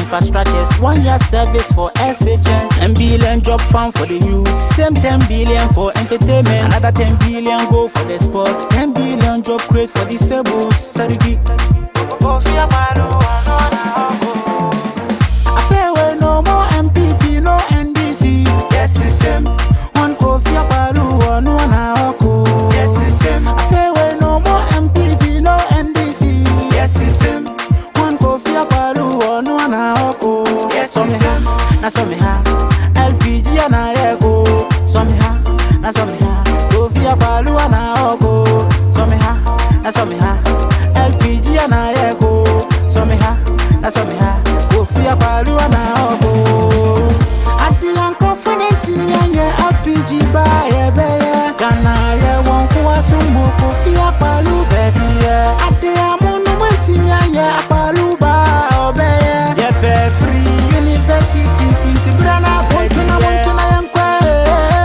infrastructures, 1 year service for SHS, 10 billion job found for the youth, same 10 billion for entertainment, another 10 billion go for the sport, 10 billion job create for disabled. Sariki. I feel well, no more MPP, no NDC. Yes, it's him. One coffee, a balu, one oko. Yes, it's him. I feel well, no more MPP, no NDC. Yes, it's him. One coffee, a balu, one oko. Yes, it's him. Na so me ha LPG na ego. So me ha, na so me ha coffee, a balu, na oko. So me ha, na so me ha LPG na ego. So me ha, na so me ha coffee, a balu, na oko. Ati yanko funenti miye LPG ba ye beye. Gana ye wonku asumo coffee, a balu beti ye. Ati amunu mwenti miye a balu ba obeye. Ye be free university sinti brana beti ye. Montuna yankwe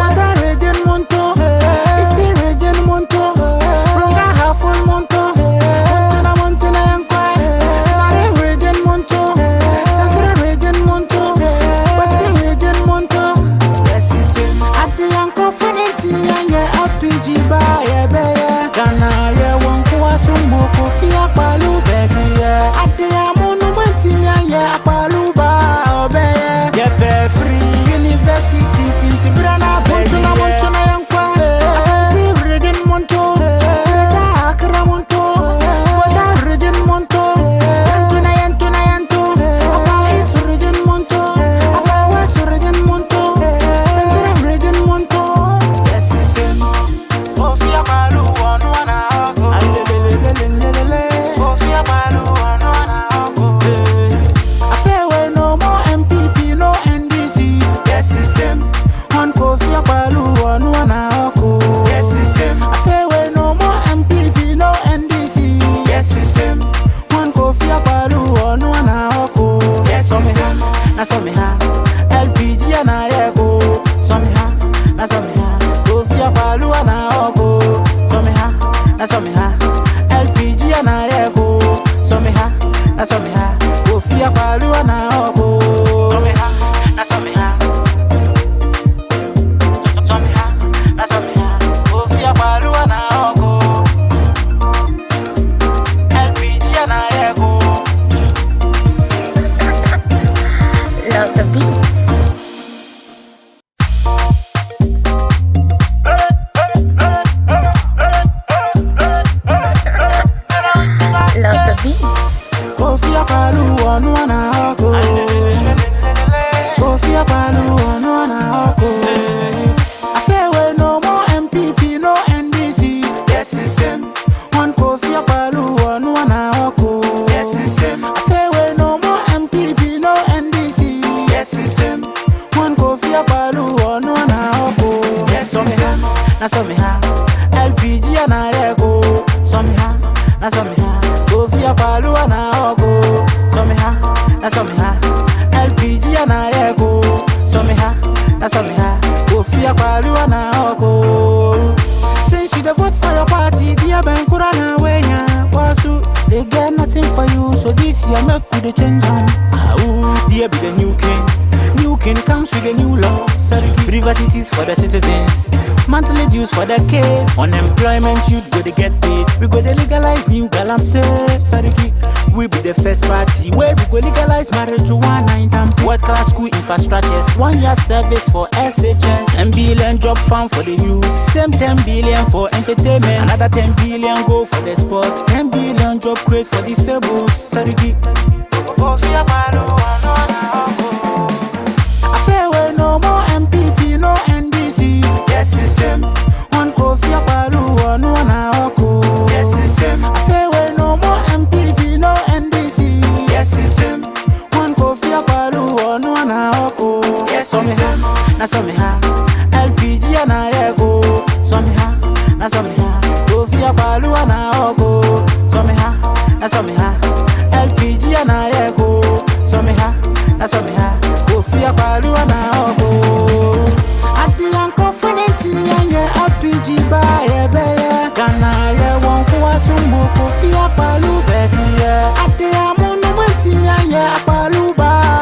Wata region monto Isti region monto Runga hafun monto Montuna yankwe Laren region monto Central region monto Western region monto. Yes, it's him. Ati yanko funenti miye LPG ba ye beye. Gana ye wonku asumo kofi akpalu beti ye. Ati amunu mwenti miye akpalu ba obeye. Ye be free university sinti brana beti ye. Montuna yankwe Ashanti region monto Reta Accra monto Wada region monto Yantuna yanto Apa East region monto Apa West region monto Central region monto. Yes, it's him. Kofi akpalu one oko. Alelelelelelele. Kofi akpalu one oko. I feel well, no more MPP, no NDC. Yes, it's him. One Kofi akpalu one oko. Yes, it's him. I feel well, no more MPP, no NDC. Yes, it's him. One Kofi akpalu one oko. Yes, it's him. Na so me ha LPG na ego. So me ha, na so me ha Kofi akpalu na oko. So me ha, na so me ha LPG na ego. So me ha, na so me ha Kofi akpalu na oko. So me ha, na so me ha. So me ha, na so me ha Kofi akpalu na oko. LPG na ego. Love the beat. Love the beat. Kofi akpalu one oko. Kofi akpalu one oko. I feel well, no more MPP, no NDC. Yes, it's him. One Kofi akpalu one oko. Yes, it's him. I feel well, no more MPP, no NDC. Yes, it's him. One Kofi akpalu one oko. Yes, so me ha, na so me ha LPG na ego. So me ha, na so me ha Kofi akpalu na oko. So me ha, na so me ha LPG na ego. So me ha, na so me ha Kofi akpalu na oko. Since you dey vote for your party, dear Ben Kurana wenya wasu. They get nothing for you, so this year make we dey change them. Dear be the new king. New king comes with a new law. Universities for the citizens, monthly dues for the kids. Unemployment youth go to get paid. We go to legalize new galamse. Sariki, we be the first party where we go legalize marijuana in Tampa. World class school infrastructures, 1 year service for SHS, 10 billion job found for the youth, same 10 billion for entertainment, another 10 billion go for the sport, 10 billion job create for disabled. Sariki. I feel well, no more MPP, no NDC. Yes, it's him. One Kofi akpalu one oko. Yes, it's him. I feel well, no more MPP, no NDC. Yes, it's him. One Kofi akpalu one oko. Yes, so me ha, na so me ha LPG na ego. So me ha, na so me ha Kofi akpalu na oko. So me ha, na so me ha LPG na ego. So me ha, na so me ha Kofi akpalu na oko. Ati yanko funenti miye LPG ba ye beye. Gana ye wonku asumo Kofi akpalu beti ye. Ati amunu mwenti miye akpalu ba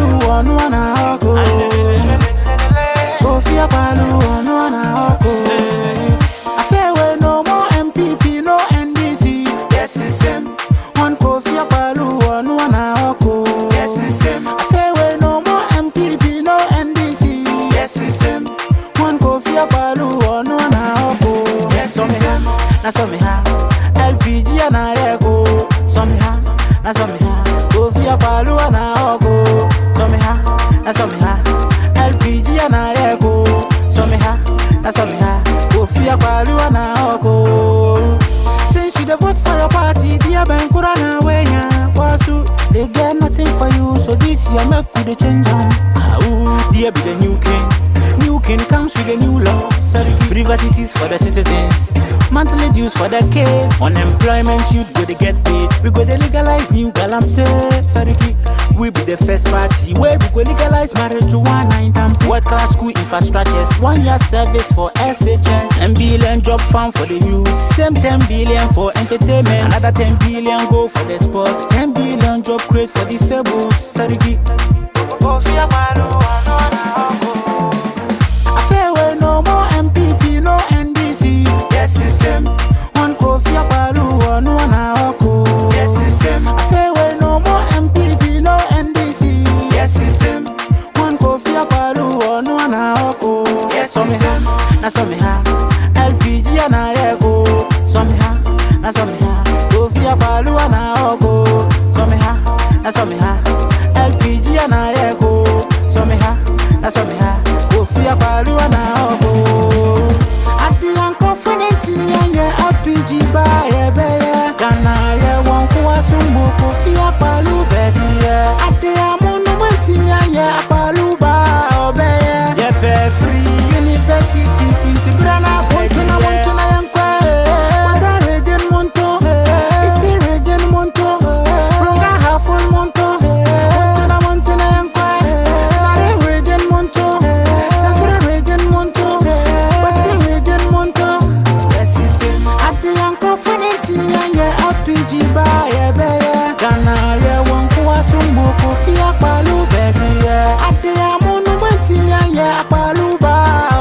palu on one hoko. Kofia palu on one hoko. I feel we no more MPP, no NDC. Yes, it's him. One Kofia palu on one hoko. Yes, it's him. I feel we no more MPP, no NDC. Yes, it's him. One Kofia palu on one hoko. Yes, it's him. Na so me ha LPG na yego. So me ha. Na so me ha Kofia palu na hoko. So me ha. Na so me ha LPG na yego. So me ha. Na so me ha Kofia palu na hoko. Since you dey vote for your party, dear Ben Kurana wenya wasu. They get nothing for you, so this year make you dey change them. Dear be the new king. New king comes with a new law. Universities for the citizens, monthly dues for the kids. Unemployment youth go to get paid. We go to legalize new galamse. Sariki, we be the first party where we go legalize marijuana in Tampa. World class school infrastructures, 1 year service for SHS, 10 billion job fund for the youth, same 10 billion for entertainment, another 10 billion go for the sport, 10 billion job create for disabled. Sariki. I feel we no more MPP, no NDC. Yes, it's him. One Kofia palu on one hoko. Yes, it's him. I feel we no more MPP, no NDC. Yes, it's him. One Kofia palu on one hoko. Yes, so me ha. Na so me ha LPG na yego. So me ha. Na so me ha Kofia palu na hoko. So me ha. Na so me ha LPG na yego. So me ha. Na so me ha Kofia palu na hoko. Ati anko funenti nye RPG ba yebeye. Kana ye wonku asumbo Kofia palu bedi ye. Ati amunu mwenti nye palu ba obeye. Yepe free university sinti brana bedi ye. Montuna yankwe Wada region monto Isti region monto Runga hafun monto Montuna yankwe Mare region monto Central region monto Western region monto. Yes, it's him. Ati yanko funenti nye RPG ba yebeye. Kana ye wonku asumbo Kofia palu bedi ye. Ati amunu mwenti nye palu ba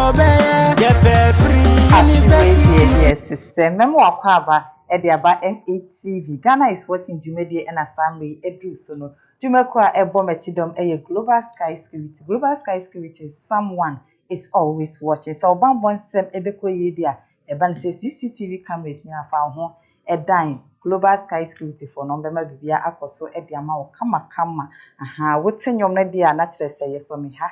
obeye. Yepe free university. Yes, sister. Memo wakwaba Ediaba MATV. Ghana is watching Jumedi and Assembly Edu Sono. Jumekwa Ebo Mechidom a Global Sky Security. Global Sky Security is someone is always watching. So Bambon Sem Ebeko Yedia. Eban says CCTV cameras near found home. A dime. Global Sky Security for number Bibia Akoso Ediama Kama. Aha, what's in your media? Natural say yes on me ha.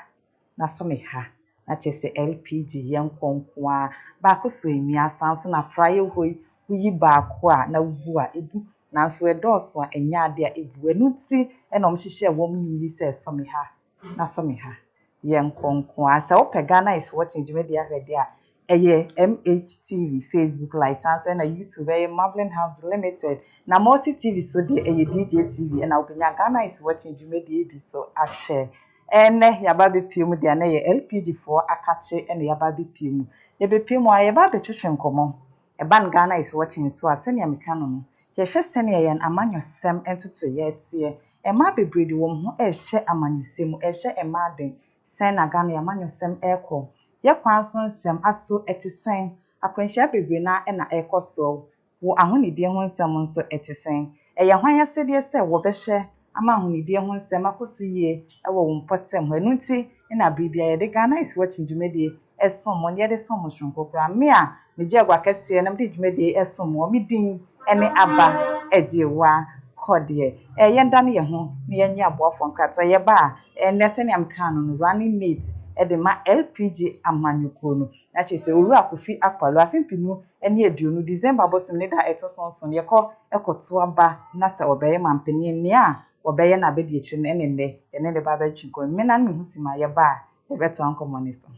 Na so me ha. Na chese LPG yankonkwa baako so emia sanso na praye hoi wuyi baako a na wubu a ebu nanso edoso a enya ade a ebu enuti ena omhihye wom nyuyi se some ha na some ha yankonkwa sa ope Ghana is watching Jumedi ahwede a eye MHTV Facebook live sanso na YouTube eye Marvelin House Limited na Multi TV so de eye DJ TV na obenya Ghana is watching Jumedi ebi so ahwe ene yababe piemu de na ye LPG for akache ene yababe piemu yebe piemu a yababe twetwe nkomo eban Ghana is watching so asenia mekano no ye hwese ne ye amanyosem entoto ye tie ema bebredi wom ho ehye amanyosem ehye ema den sen na Ghana amanyosem ekọ ye kwanso nsem aso etisen akwanhia bebre na na ekoso wo ahonidie ho nsem nso etisen eye hwan yasede se wo behwe ama ahonidie ho nsem akoso yie ewo wo mpotem ho enunti na bribia ye de Ghana is watching Jumedi esom on ye de som hwonko kra me a meje agwa kese na me de Jumedi esom o me din ene aba ejewa kodie yenda ne ye ho ne ye nya aboafo nkrato ye ba nese ne amkano no running mate de ma LPG amanyuko no na chese oru akofi akwalu afimpinu ene aduonu December bosom ne da etosonson ye ko ekoto aba na se obeye mampani ne a obeye na be de echi ne ene ne ba ba twinko me na ne husima ye ba ye beto ankomonison.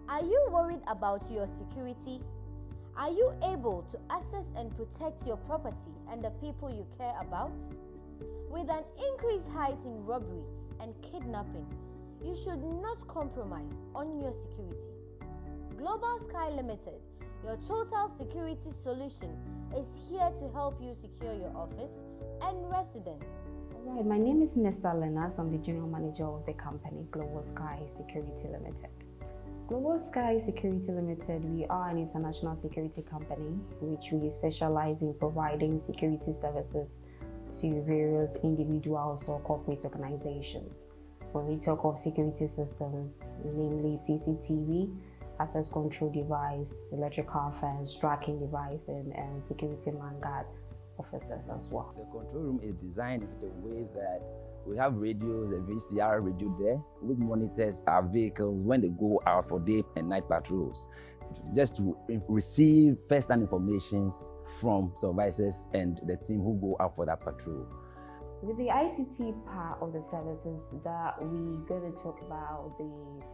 Are you worried about your security? Are you able to access and protect your property and the people you care about? With an increased height in robbery and kidnapping, you should not compromise on your security. Global Sky Limited, your total security solution, is here to help you secure your office and residence. Right, my name is Nesta Lenas. I'm the general manager of the company Global Sky Security Limited. Global Sky Security Limited, we are an international security company which we specialize in providing security services to various individuals or corporate organizations. When we talk of security systems, namely CCTV, access control device, electrical fence, tracking device, and security man guard officers as well. The control room is designed in such a way that we have radios, a VCR radio there, which monitors our vehicles when they go out for day and night patrols, just to receive first-hand information from supervisors and the team who go out for that patrol. With the ICT part of the services that we're going to talk about, the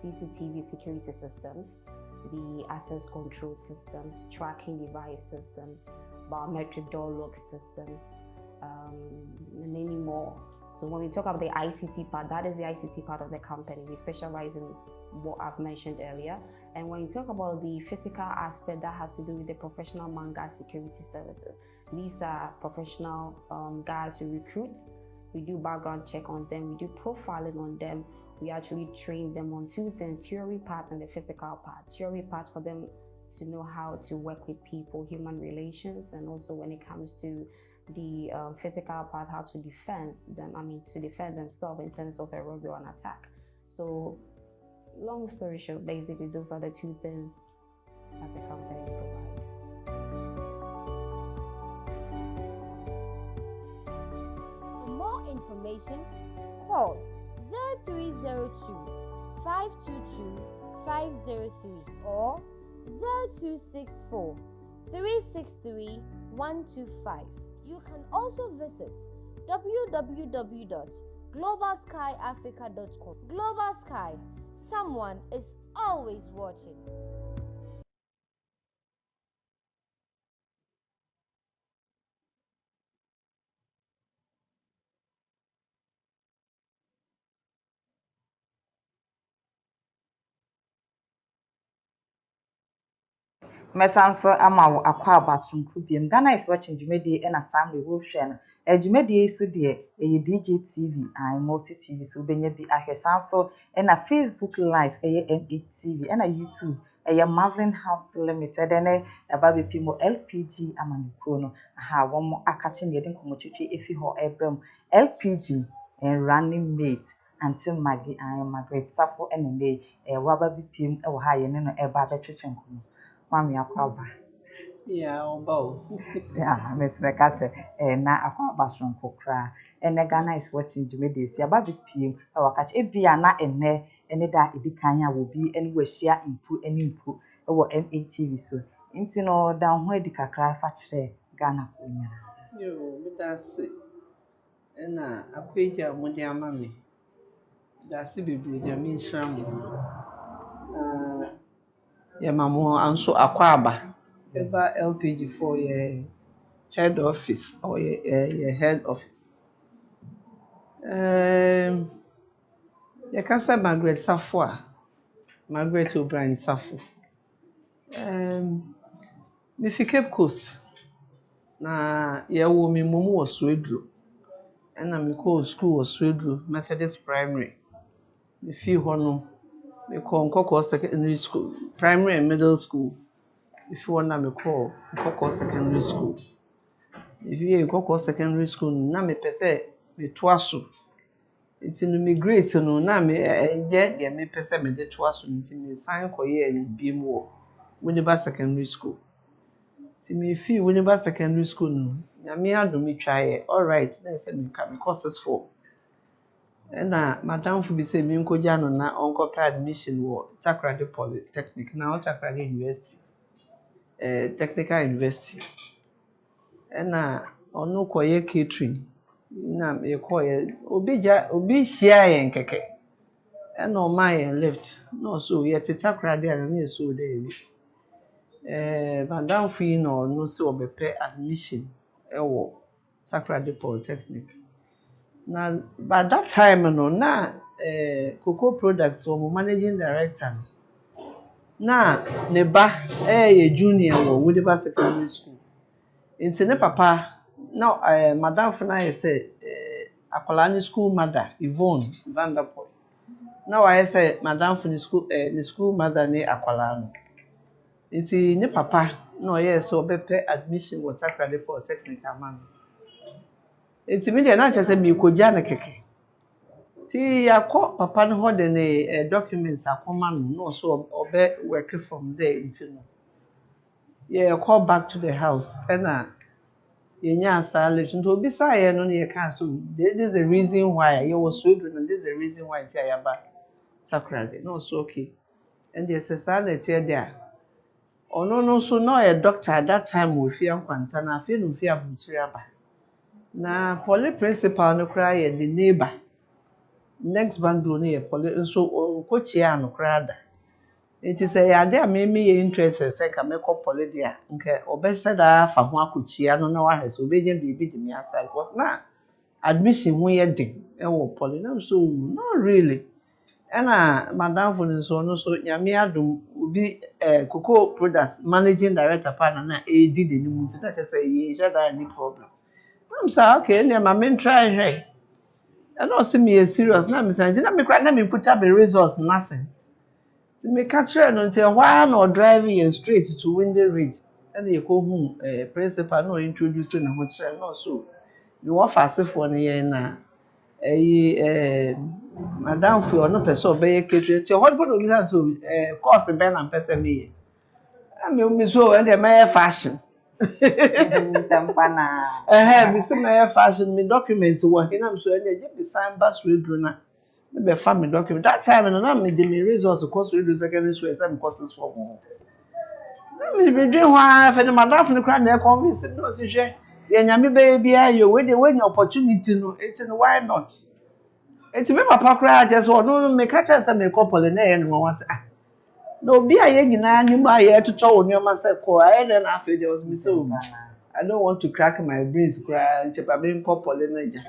CCTV security systems, the access control systems, tracking device systems, biometric door lock systems, and many more. So when we talk about the ICT part, that is the ICT part of the company. We specialize in what I've mentioned earlier. And when you talk about the physical aspect, that has to do with the professional man guard security services. These are professional guys who recruit. We do background check on them. We do profiling on them. We actually train them on two things, theory part and the physical part. Theory part for them to know how to work with people, human relations, and also when it comes to the physical part, how to defend them. To defend themselves in terms of a robbery or an attack. So, long story short, basically those are the two things that the company provides. For more information, call 0302 522 503 or 0264 363 125. You can also visit www.globalskyafrica.com. Global Sky, someone is always watching. Mesanso ama wo akwa abasonko biem. Ghana is watching Jumedi and Assembly wo hwe no. Jumedi so de DJ TV and multi TV so benya bi ahwesanso na Facebook live MATV na YouTube Marvin House Limited na aba bepi mo LPG amaniko no aha wo akache ne de nkomotwetwe efi ho ebram LPG and running mate until Margaret Sarfo ne waba bepiem wo ha ye ne no eba betwetwe nkomo. Mami akwaba. Yeah, obo. Yeah, Miss Bekase, na akwaba sonko kra. Ghana is watching Jumedi si aba bipiem e wakache ebia na ene da edikan ya wo bi ene wahia impu enimpu e wo MATV so. Nti no da ho edikakra fa kire Ghana ko nyina. Yo, midase. Na akweja mudi amami. Dase bebre jami nshram. Ya mamu anso akwaba. Eba LPG for your head office or your head office. Ya kasa Margaret Sarfo. Margaret O'Brien Sarfo. Me fi Cape Coast. Na ya wo mi mumu wo Swedru. Na me ko school wo Swedru Methodist Primary. Me fi hono me call Nkoko Secondary School, primary and middle schools. If you want to call Nkoko Secondary School. If you Nkoko Secondary School, na me pese me twaso. Nti no me grade no na me enje de me pese me de twaso nti me san koye bi mu wo Winneba Secondary School. Nti me fi Winneba Secondary School no, na me ado me twaye. All right, na say me ka me courses for. Na madam fu bi say me nkoja no na onkopa admission wo Takrade Polytechnic na Takrade University Technical University na onu koye catering na me koye obi hia yen keke na o ma yen left no so ye Takrade na so dey madam fu no say obepe admission wo Takrade Polytechnic. Now, by that time, na cocoa products were managing director. Na neba junior wo Winneba Secondary School. Into ne papa now Madam Fana say akwala ni school mother Yvonne Vanderpool. Na wa say madam for the school mother ni akwala no. Nti ni papa na oye so obepe admission wo Takrade for technical man. Nti me dey na chese me koja na keke. Ti yakọ papa no ho de ne documents akoma no so obe work from there nti no. Yeah, call back to the house and yenya salary nti obi say no na ye kan so this is the reason why you was so good and this is the reason why ti ayaba Takrade no so okay and the society there ono no so no a doctor at that time we fear kwanta na fe no fear abuchiri aba na poly principal no kra ye the neighbor next bando no ye poly so kochia no kra da it is a ade a me interest say ka me ko poly dia nke obese da fa ho akochia no na wa hese obeje bibi de me aside because na admission ho ye den e wo poly na so not really and madam for so no so nyame adom obi cocoa products managing director partner na AD de ni mu na say ye shada any problem I'm say okay na ma me try here and no see me serious na me say na me cry na me put up a results nothing to me catch no until why not driving and straight to Windy Ridge and you go home principal no introducing na ho try no so you offer for na na madam for no person obey catering ti hot board obi so course ben and person me me so and the fashion tampana me say my fashion me document wo he na so and the sign bus radio na me be family document that time no na me the me results course radio secondary school exam courses for mo na me be dream wa for the madam for the crowd na convince no so hwe ye nyame be bia yo we dey when opportunity no it why not. Enti me papa kra just no me catch us me couple na ye no was ah no bi aye nyina nyum aye toto woni o ma say ko aye then after there was me so I don't want to crack my brains kra nti pa be couple na ja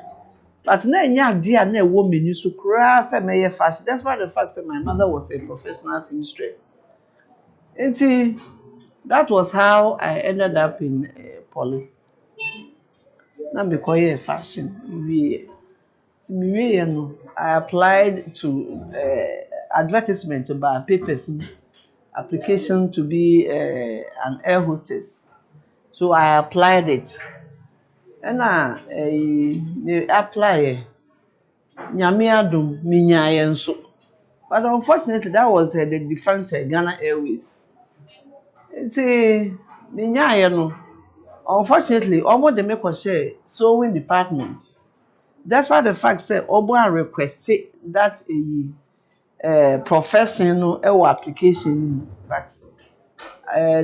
but na nya ade a na e wo menu so kra say me ye fashion that's why the fact that my mother was a professional seamstress. Enti that was how I ended up in poly. Na me call ye fashion we I applied to advertisement by papers application to be an air hostess. So I applied it. And I apply nyame adom minyaye nso. But unfortunately that was the defunct Ghana Airways. Minyaye no. Unfortunately, almost the make us share sewing department. That's why the fact say obo requested that a professional application but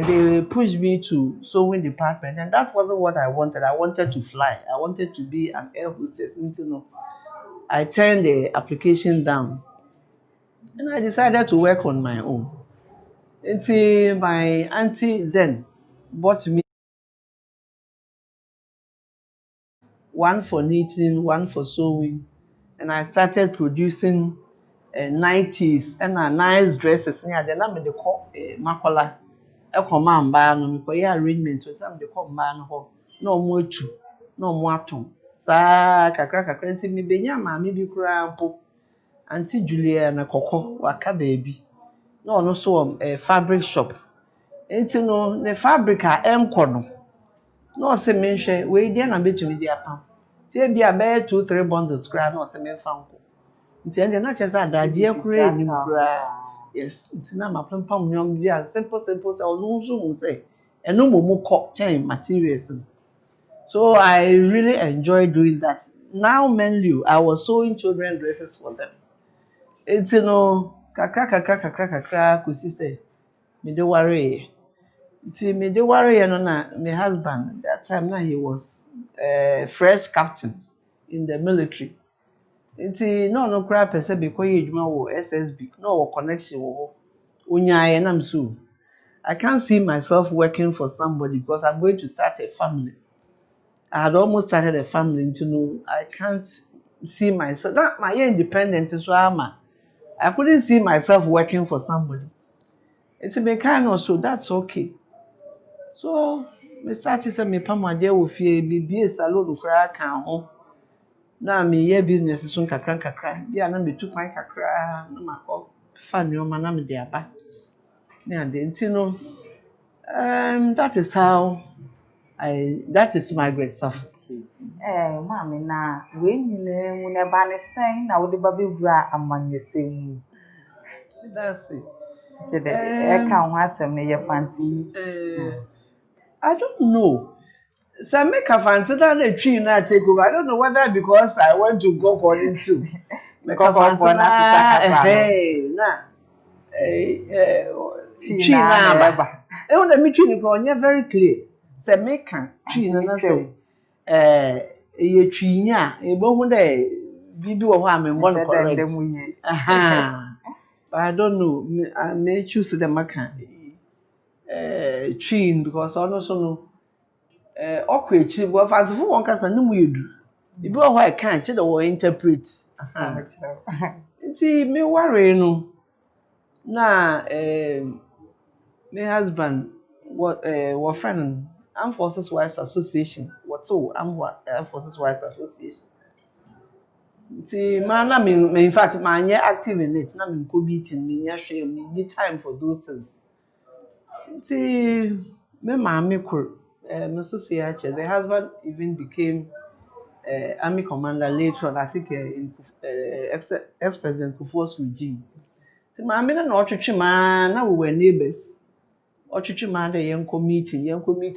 they pushed me to sewing department and that wasn't what I wanted. I wanted to fly. I wanted to be an air hostess. I turned the application down and I decided to work on my own. Until my auntie then bought me one for knitting, one for sewing, and I started producing 90s and nice dresses. Yeah, then I'm in the call Makola. I come on by no because arrangement so I'm the come man ho no more two no more atom. Sa kakra nti me benya ma me bi kura mpo Auntie Julia na koko waka baby. No so fabric shop. Enti no the fabric a enko no. No se me hwe we dia na betumi dia pam. Tie bia be 2-3 bundles kra no se me fa nko. Nti ende na chese adaje akura ni kura. Yes, nti na mapempam nyom bia simple say onu nso mu say eno momu ko chain materials. So I really enjoy doing that. Now mainly I was sewing children dresses for them. Nti no kakra kusi say me dey worry. Nti me dey worry no na my husband that time now he was fresh captain in the military. Nti no kra pese be koye adwuma wo SSB no wo connection wo onyaye nam so I can't see myself working for somebody because I'm going to start a family. I had almost started a family I can't see myself not my independent so I couldn't see myself working for somebody. It's a mechanic so that's okay. So me start to say me pamade wo fie bibie salon kra kan ho na me ye business so kakra bia na me tu kwan kakra na makọ fa nneọma na me de aba na ade nti no that is how that is Margaret Sarfo. Mami na we nyina mu ne ba ne sen na wo de ba bewura amanyese mu. That's it. Che de ka ho asem ne ye fanti. I don't know. So make a fancy that the tree not take over. I don't know whether because I want to go calling too. Make a fancy hey na tree na ba. E won me tree ni ko very clear. Say make tree na say ye tree nya e bo hu dey bibi wo ho am mo correct. But I don't know. I may choose the makan tree because also no ọkọ echi bo fansifo won kasa ne mu yedu ibi o ho e kan che de wo interpret nti me worry no na my husband what friend Armed Forces Wives Association what so Armed Forces Wives Association nti na me in fact ma anye active in it na me ko meeting me nya hwe me need time for those things nti me ma me kor the husband even became army commander later on, I think in ex-president Kufuor's regime. So my na otwetwe man na we were neighbors. Otwetwe man dey yenko meeting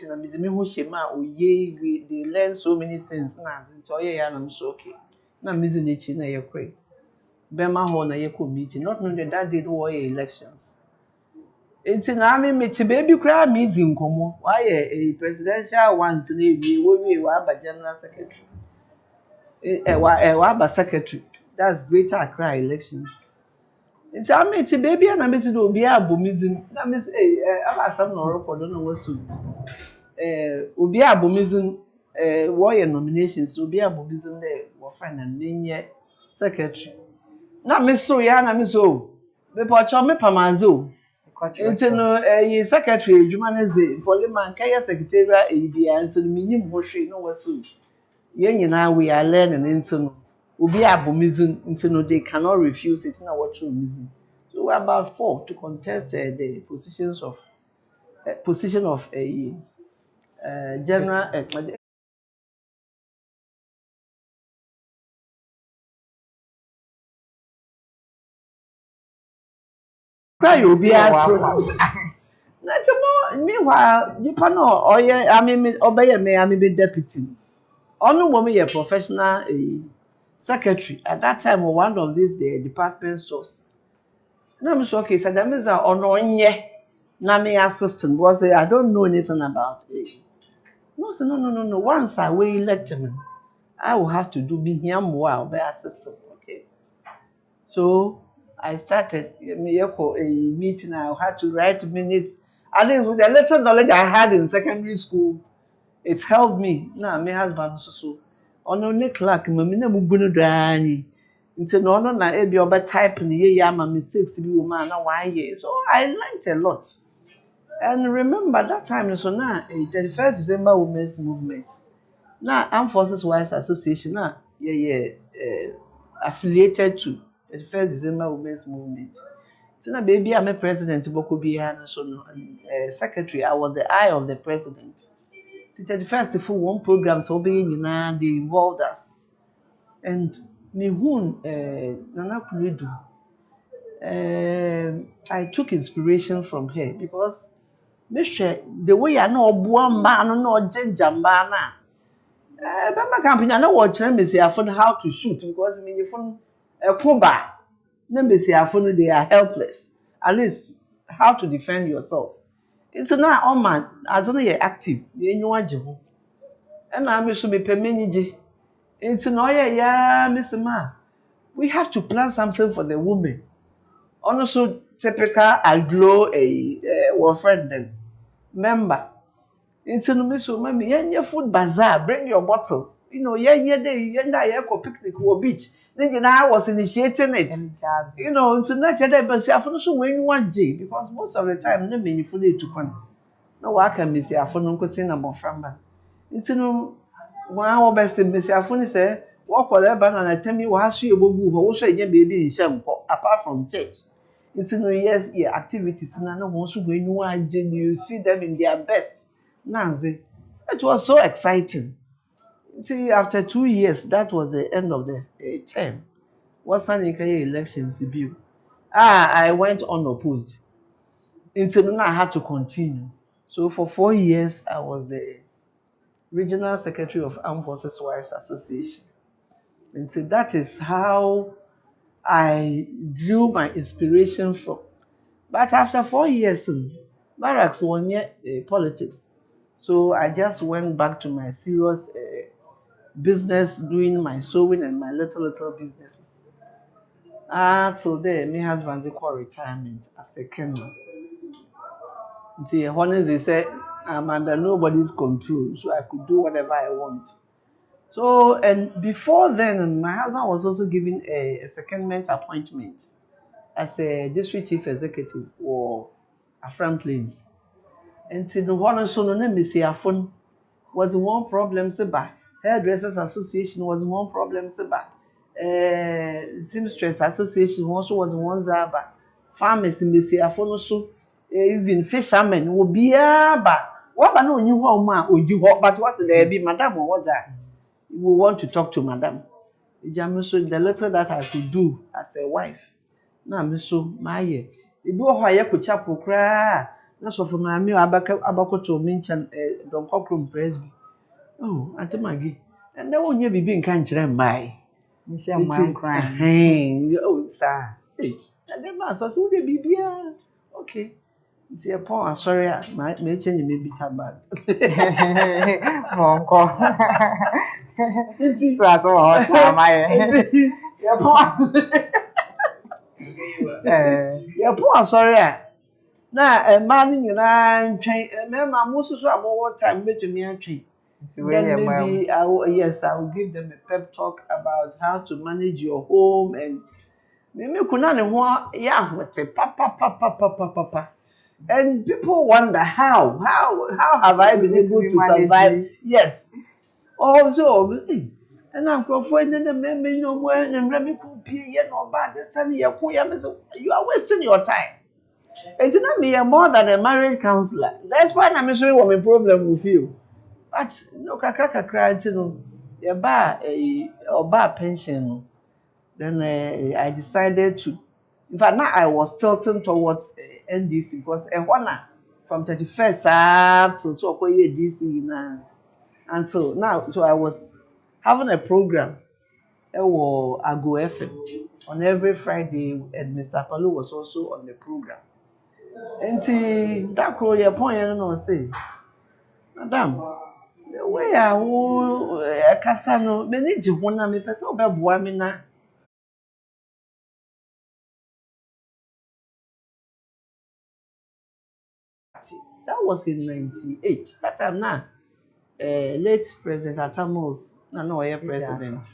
na me ho shema oye they learn so many things na nti oye ya na me so okay. Na mizi nechi na ye kwe. Bema ho na ye ko meeting not knowing that day do elections. Enti na me meti baby kra meeting komo why a presidential once na ewie wo aba general secretary wa aba secretary that's Greater Accra elections enti I meti baby na meti do obi abomizin na me say aba sam no record no wasu obi abomizin wo ye nominations obi abomizin there wo find na nenye secretary na me so ya na me so me pocho me pamazo nti no ye secretary adwuma na ze poliman kaya secretariat bia nti no minyim ho hwe no wasu ye nyina we are learning nti no obi abomizin nti no they cannot refuse it na what true mizin so we are about 4 to contest the position of a general cry obi aso Not more. Meanwhile, you know, oh yeah, I mean, obey me, I mean, deputy. Only woman, a professional secretary at that time, one of these the department stores. No, I'm sure okay, so that means that on yeah, na me assistant was I don't know anything about it. No, so no. Once I will elect him, I will have to do be him while be assistant. Okay. So I started a meeting. I had to write minutes. At least with the little knowledge I had in secondary school, it helped me. Now, my husband also. On the clerk, my name Mubunu Dani. Into no, na ebi oba type ni ye ya my mistakes to be woman na 1 year. So I learned a lot. And remember that time, so now, 31st December Women's Movement. Now, Armed Forces Wives Association, now, affiliated to 31st December Women's Movement. So now, baby, I'm a president, secretary. I was the eye of the president. So 31st for one program, so they involved us. And me Nana Kunedu, I took inspiration from her because the way I know one man, no ginger man. Bama company, I know what me say I found how to shoot because me you found a combat. Me say I found they are helpless. At least how to defend yourself. It's not all man. I don't know you're active. You know what you. And I should be permanent. It's no yeah, Mr. Ma. We have to plan something for the women. Also, typical aglo a friend then. Member. It's no miss mommy, your food bazaar, bring your bottle. You know, go picnic or beach. Then I was initiating it. You know, it's not but I also when you want J because most of the time, no mean you fully to one. No, I can miss your phone, no cutting about from. It's no one our best miss your phone say, What whatever and tell me what you will move also again baby in Shampo apart from church. It's no yes, yeah, activities and I know also when you see them in their best. Nancy, it was so exciting. See, after 2 years, that was the end of the term. What's an elections? I went unopposed. Until I had to continue. So for 4 years, I was the regional secretary of Armed Forces Wives Association. And so that is how I drew my inspiration from. But after 4 years, barracks won politics. So I just went back to my serious business, doing my sewing and my little businesses. Till then, my husband's call retirement as a colonel. Until honestly said, I'm under nobody's control, so I could do whatever I want. So, and before then, my husband was also given a secondment appointment as a district chief executive or Afram Plains. And to the one so no name is was one problem seba. Hairdressers Association was one problem seba. Seamstress Association also was one zaba. Farmers in the Sarfo so even fishermen will be ba. What ba no you ho ma oji ho but what's there be madam or what that? We want to talk to madam. So the little that I could do as a wife. Na me so my ye. Ebi wo ho aye ko chapel kra. Na so for my me abakoto me nchan don kokrom presby. Oh, Auntie Maggie. And then won't you be being can't remember? You say man crying. Hey, oh, sir. Hey, and then mass was who be beer. Okay. It's a poor, sorry, my change maybe bad. Monko. So I saw my. You're poor, sorry. Now, a man, you know, train, remember, most of our time, met me and train. Then maybe I will give them a pep talk about how to manage your home and maybe papa. And people wonder how have I been able to survive? Yes. Also, and I'm going to the no more and Remy could be no bad. This time you are wasting your time. It's not me more than a marriage counselor. That's why I'm showing what my problem with you. But no kakra no ya ba oba pension. Then I decided to, in fact now I was tilting towards NDC because from 31st up till so DC now until now. So I was having a program Ago FM on every Friday, and Mr. Palu was also on the program. And that crow your point no say, Madam, the way I kasa no manage one na me person obeboa me na. That was in 98. That time now, late President Atamos, no, president.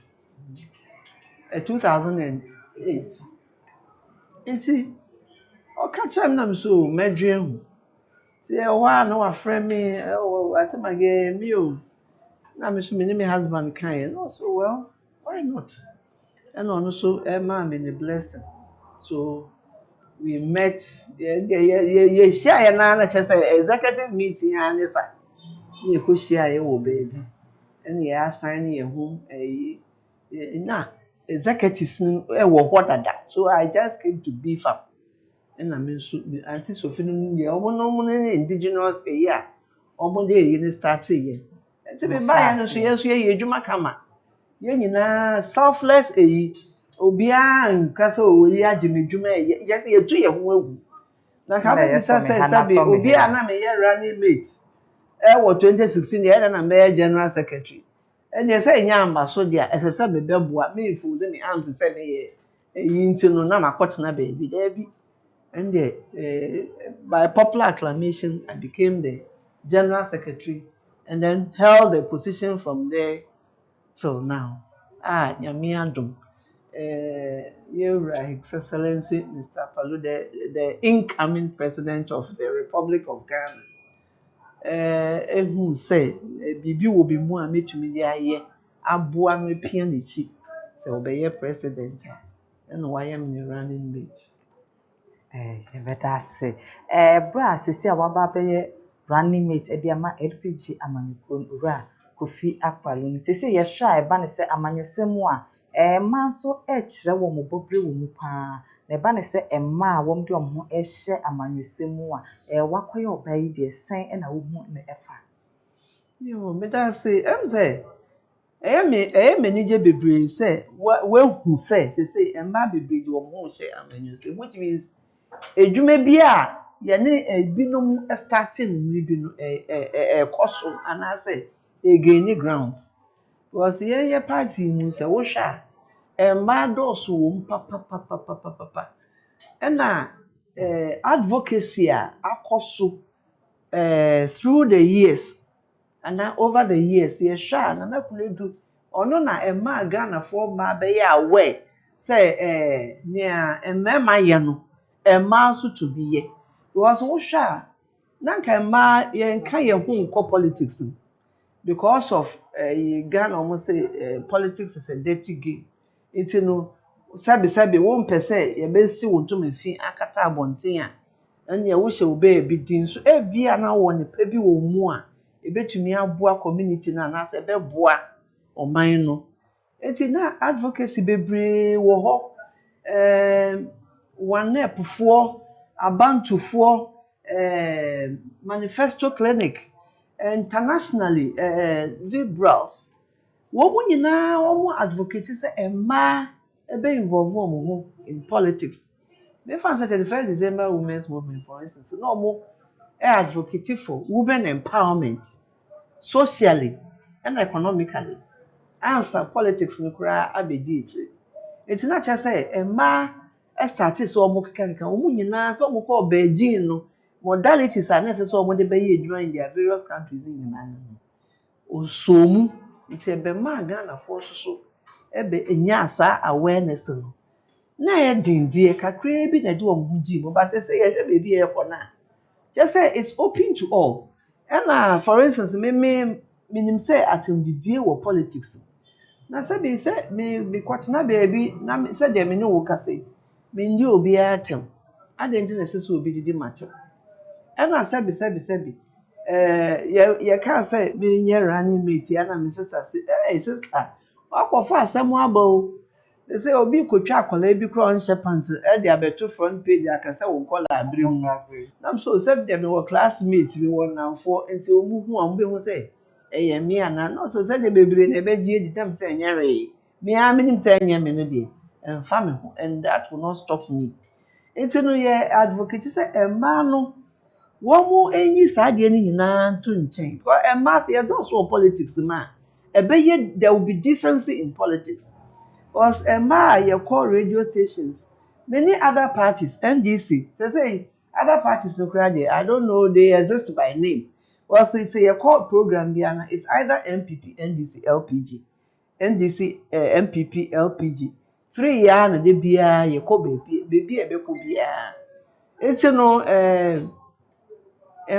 2008. Enti, o catch him nam so medwen. Say wa no afrɛ me, atamage me o. Na me so me ne me husband kan. No, so well, why not? And also Emma me the blessing. So we met share na just executive meeting and this we could share your baby and you assign your home na executives what that so I just came to beef up and I mean so anti Sophie no indigenous year almost the start here and to be by no so yes you adwuma kama ye nyina selfless obia nkasa oyi agimedwuma yes ye tu ye ho agu na ka be say obia na me ye running mate 2016 ye na me general secretary and ye say nya amba so dia esese be beboa me fu de me am say me ye yinti no na makotena baby there be and by popular acclamation I became the general secretary and then held the position from there till now. Nyame adom. Your Excellency Mr. Palu, the incoming president of the Republic of Ghana. Who say Bibi will be more metumi de aye aboa me pia ne chi sɛ ɔbɛyɛ president ɛna wayɛ me running mate. Yɛbɛda ase. Bra sisi a waba bɛyɛ running mate ɛde ama LPG amanyɔkuo no owura Kofi Akpalo no. Sisi yɛhwɛ a ɛba ne sɛ amanyɔsɛm a ɛma nso ɛkyerɛ wɔ mo bobre wɔ mu paa. Na ɛba ne sɛ ɛma a wɔn de wɔn ho ɛhyɛ amanyɔsɛm mu a wakɔyɛ ɔbaa yi deɛ sɛn ɛna wohu ne ɛfa. Yo, meda ase. Sɛ ɛyɛ m'anigye bebree sɛ wahu sɛ sese mmaa bebree de wɔn ho hyɛ amanyɔsɛm, which means edwuma bi a yɛne ebinom starting ne bi no ɛkɔ so anaasɛ ɛgaini grounds. Because yɛyɛ party mu sɛ wohwɛ a mmaa dɔɔso wɔ mu papapapapapa ɛna advocacy a akɔ so through the years and over the years yɛhwɛ a Nana Kuledu ɔno na mmaa Ghanafoɔ mmaa bɛyɛ aware sɛ nea mmarima yɛ no mmaa nso to bi yɛ. Because wohwɛ a na nka mmaa yɛnka yɛn ho nkɔ politics mu because of Ghana almost say politics is a dirty game. Nti no sabi wɔmpɛ sɛ yɛbɛsi wɔn ntoma fi akata abɔnten a ɛnna wohyɛ wo bɛyɛ bi din so ebia na wɔ nipa bi wɔ mu a ebetumi aboa community na anaasɛ ɛbɛboa ɔman no. Nti na advocacy bebree wɔ hɔ wanɛpfoɔ abantufoɔ manifesto clinic internationally liberals wɔn nyinaa wɔn advocate sɛ mmaa ebe involve wɔn ho in politics. Me fan sɛ the 1st December women's movement for instance na wɔn advocate for women empowerment socially and economically answer politics no koraa abedi ekyir. Eti na kyerɛ sɛ mmaa start sɛ wɔn keka wɔn nyinaa sɛ wɔn kɔ Beijing no modalities are necessary wɔn de bɛyɛ adwuma in their various countries nyinaa no osomu nti ɛbɛma Ghanafoɔ so ɛbɛ enya asa awareness no na yɛ dindie kakraa bi na de wɔn ho gyi mu ba sɛ yɛhwɛ baabi yɛkɔ na just say it's open to all. And for instance minim sɛ atɛmdidie wɔ politics na sɛ bi sɛ me kwatena baabi na sɛ deɛ me ne wo kase me ndi obi atem adanti na sɛ so obi didi matem ɛna sɛ bi yɛ ka sɛ me nyɛ running mate ya na me sister sister wakɔfa asɛm aba o sɛ obi kotwa akwala bi kora ɔnhyɛ pants ɛde abeto front page akasɛ wo kɔla abiri mu na so sɛ deɛ me wɔ classmate me wɔ namfo nti omu hu a mbe hu sɛ ɛyɛ me ana na so sɛ de bebree na ɛbɛgye edi tam sɛ ɛnyɛ re me a menim sɛ ɛnyɛ me no deɛ ɛmfa me ho and that will not stop me. Nti no yɛ advocate sɛ ɛmaa no wɔn enyi saa deɛ no nyinaa nto nkyɛn because ɛmaa sɛ yɛdɔɔso wɔ politics ma ɛbɛyɛ there will be decency in politics. Because Emma, you call radio stations, many other parties, NDC, they say other parties no credit. I don't know, they exist by name. Well, so it's a call program, Diana. It's either MPP, NDC, LPG, NDC, MPP, LPG. 3 years and they be you call baby, a baby. It's a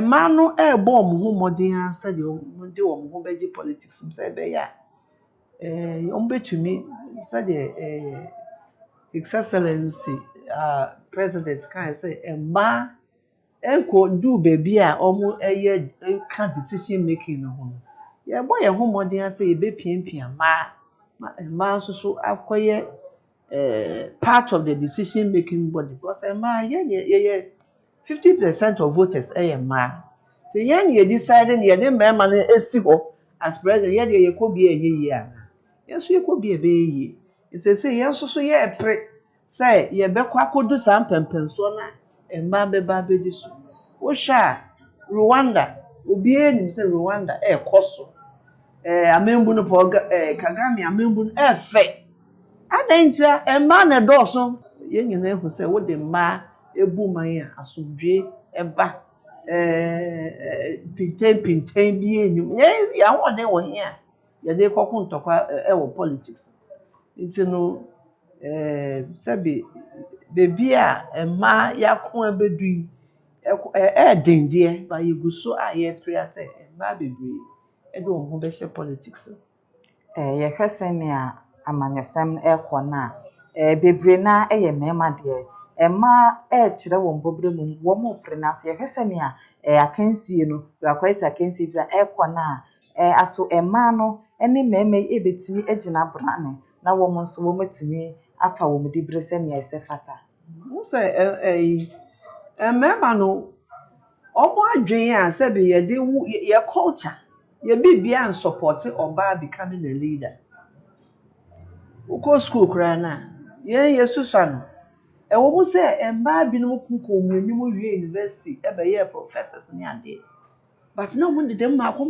man no air bomb who modern study who beji politics, say, yeah. To me, said His Excellency President can say a ma could do baby almost a year can't decision making no home. Yeah, boy, a home modern say a baby ma so acquire part of the decision making body because a ma 50% of voters a ma. So yen ye decided ye didn't man as president, yet ye could be a year. Yes, you could be a baby. It's a say, yes, so ye pray. Say, ye be quaco do some pensona and mambe babedis. Osha, Rwanda, Ubien, say Rwanda, Koso. A membuno poga, Kagami, a membun, fe. And enter a man a dorsum, young and who say, what the ma, a boomaya, a subje, a back, pintain, being. Yes, I want they were here. Yɛde kɔkɔ ntɔkwa ɛwɔ politics nti no sɛbi beebi a mmaa yɛako abedu yi ɛdendeɛ ba yɛgu so a yɛpere sɛ mmaa bebree ɛde wɔn ho bɛhyɛ politics yɛhwɛ sɛnea amanyɔsɛm ɛkɔ na bebree na ɛyɛ mmarima deɛ mmaa ɛrekyerɛ wɔn bɔbrɛ mu wɔn pere na ase yɛhwɛ sɛnea akansie no akɔyɛ sɛ akansie bi a ɛkɔ na aso mmaa no ne mmarima yi ebetumi gyina brane na wɔn nso wɔmatumi afa wɔn dibere sɛnea ɛsɛ fata. Wo sɛ mmarima no ọmụ adwene a sɛbi yɛde yɛ culture yɛ bibia and support ɔbaa becoming a leader. Wokɔ school koraa na yɛn susua no ɛwɔ mu sɛ mmaa binom kunkun mu anim wie university ɛbɛyɛ professors ne adeɛ but na ɔmo deda mu maako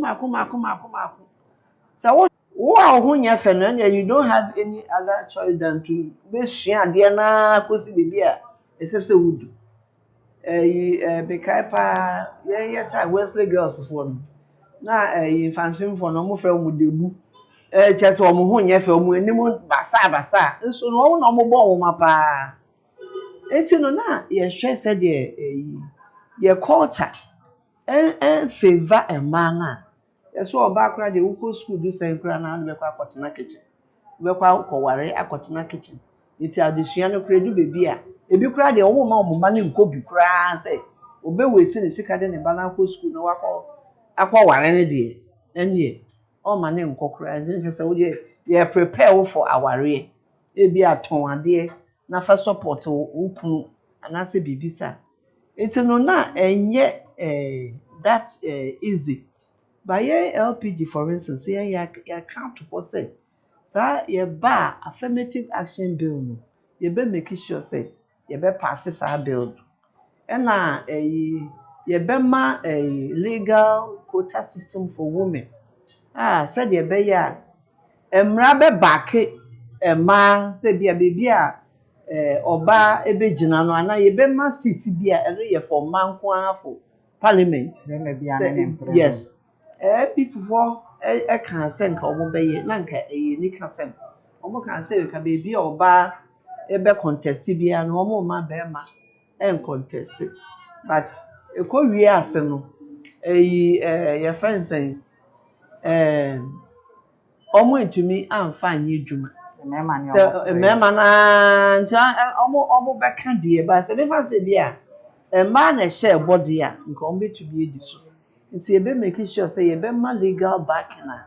sɛ wo a ho nyɛ fɛ no and you don't have any other choice than to bɛsua adeɛ na kɔsi biribi a ɛsɛ sɛ wodu. Bekae paa yɛyɛ time Wesley girls for no na fanfin for no mo frɛ mo debu kyɛ sɛ ɔmo ho nyɛ fɛ ɔmo anim basa nso no ɔmo na ɔmo bɔ ɔmo ma paa eti no na yɛhwɛ sɛ deɛ yɛ culture favor mmaa na yɛso ɔbaa koraa deɛ wokɔ school do sɛn koraa na ɔno bɛkɔ akɔtena kitchen bɛkɔ akɔware akɔtena kitchen eti adesua no koraa du beebi a ebi kura de ọmụ ma ọmụma ne nkọ bi kura sɛ obewesi ne sika de ne ba na akɔ school na akɔ ware ne de ɛnye ɔma ne nkɔ kura nje sɛ wo de ye prepare wo for aware ebi aton adeɛ na fa support wo kunu anase bibisa eti no na enye that easy by LPG for instance ya count for say sa ye ba affirmative action bill no ye be make sure say yɛbɛ pass saa bill ɛna yɛbɛma legal quota system for women sɛdeɛ ɛbɛyɛ a mmara bɛbaake mmaa sɛ bia beebi a ɔbaa ɛbɛgyina no anaa yɛbɛma seat bi a ɛno yɛ for mmaa nko ara for parliament yes people ɛka sɛ nka ɔmo bɛyɛ na nka nika sɛm ɔmo ka sɛ nka beebi a ɔbaa ebe contest bia no omo ma be ma en contest but ekọ wie ase no your friends say omo ntumi amfa anye dwuma mema na ntia omo be ka de ba se be fa se bia ma na share body a nka omo betumi edi so nti ebe make sure say ebe ma legal backing na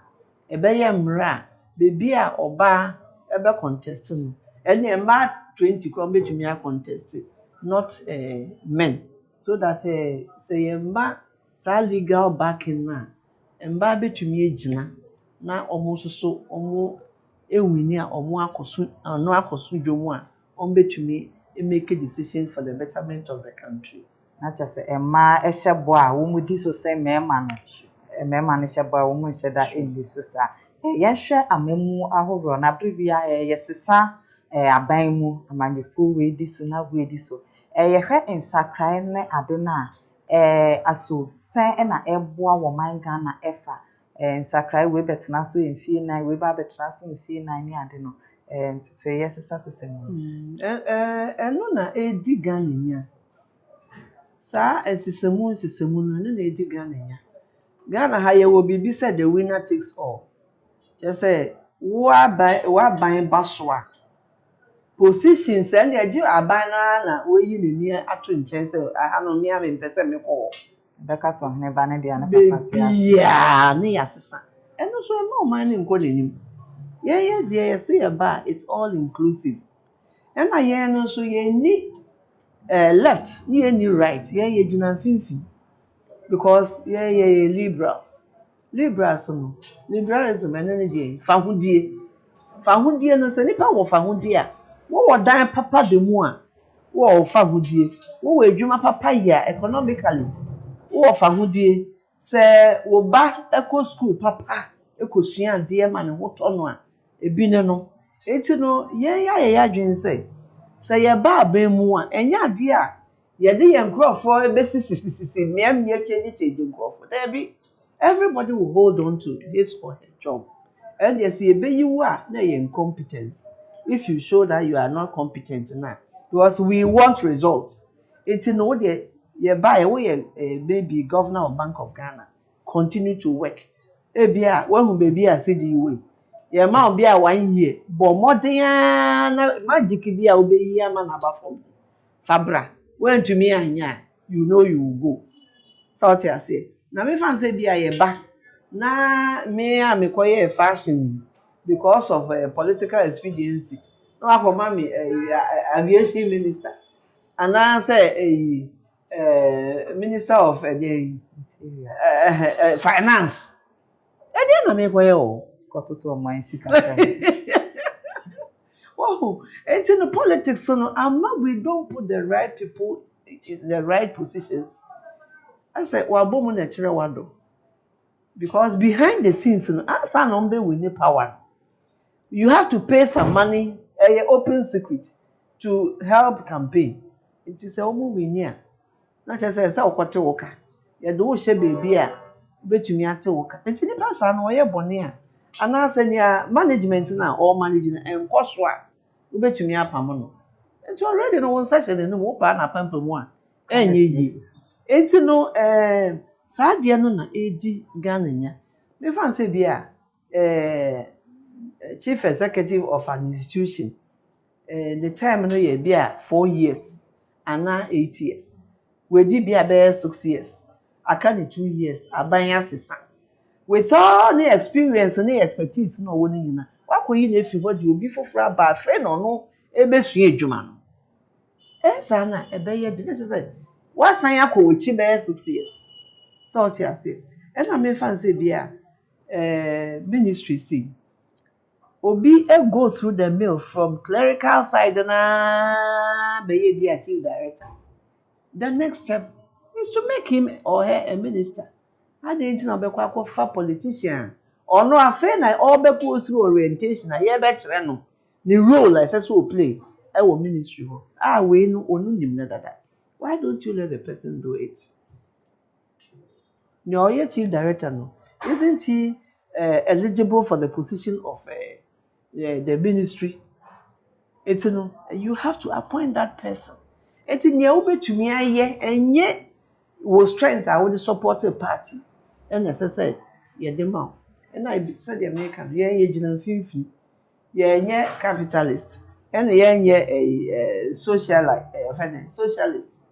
ebe ye mra bebi a oba ebe contest no and a man 20 come between me contest not men so that say a man sa legal backing na mba between me gyina na omo so omo ewini a omo akoso no akoso dwomu a omo between make a decision for the betterment of the country na just emma ehye bo a wo mu di so say mema no hye bo a wo mu hye da endi so sa yɛhwɛ amamu ahorow na bribia yɛsesa aban mu amanyɔkuo we di so na we di so yɛhwɛ nsakran ne ade na aso sɛn na ɛboa wɔ man Ghana ɛfa nsakran we betena so mfie nan we ba betena so mfie nan ne ade no nso yɛsesa sesemu ɛno na edi Ghana nya saa sesemu no na edi Ghana nya Ghana ha yɛwɔ bibi sɛ the winner takes all just say wa ban baswa positions and the abana na oyi ne ni ato nkyɛn sɛ ano me ame mpɛ sɛ me kɔ bɛka so ne ba ne dia ne papa te ase ya ne yasesa ɛno so no man ne nkɔ n'anim yɛyɛ deɛ yɛsɛ yɛ ba it's all inclusive ɛna yɛn no so yɛn ni left ne yɛn ni right yɛyɛ gyina mfimfini because yɛyɛ liberals no liberalism ɛno ne deɛ fahodie no sɛ nipa wɔ fahodie a wo dan papa de mu a wo fahodie wo adwuma papa ya economically wo fahodie sɛ wo ba eco school papa ekosua ade ma ne ho tɔ no a ebi ne no enti no yɛyɛ adwen sɛ yɛ ba aban mu a ɛnya ade a yɛde yɛn nkrɔfo ebesisisisi mmea change nkrɔfo there be everybody will hold on to his or her job and yes you be you are na your incompetence if you show that you are not competent now because we want results it's no dey you buy we maybe governor of Bank of Ghana continue to work ebia when baby a see the way Ye ma obi a 1 year bo modern na magic bi a obeyi ama na ba fom fabra when to me anya you know you will go so what you say na me fan say bi a ye ba na me a me koye fashion because of political expediency no akoma me aviation minister and I say minister of finance e dey na me koye o Kototo omo sika. oh, it's in the politics, so no, we don't put the right people in the right positions. I said, well, boom, natural wando. Because behind the scenes, no, as an umbe we need power. You have to pay some money, open secret, to help campaign. It is a woman we near. Not just as a quarter worker. You do she baby, bet you me at work. And in the past, I know you're bonnier. And I said, yeah, management now, or managing and cost what. Ubetumi apamono nti already no won session no mo pa na pampa mu a enye yi enti no saa de no na edi Ghana nya me fan say bia chief executive of an institution the time no ye bia 4 years ana 8 years we di bia be 6 years aka ni 2 years aban asesa with all the experience and the expertise no woni nyina wakoyi na efi hodi obi foforo ba afa no no ebesu edwuma no esa na ebeye de say wasan akochi be 6 years so what you say and na me fan say bia ministry see obi go through the mill from clerical side na beye dia chief director the next step is to make him or her a minister. I didn't know about a politician or no affair na all be go through orientation na ye be kire no the role as so play our ministry we no onu nim na dada why don't you let the person do it no your chief director no isn't he eligible for the position of the ministry it's no you have to appoint that person it's near obetumi aye enye wo strength I would support a party and as I said yeah the mouth and I said the American yeah gina fifi yeah capitalist and yeah a socialite socialist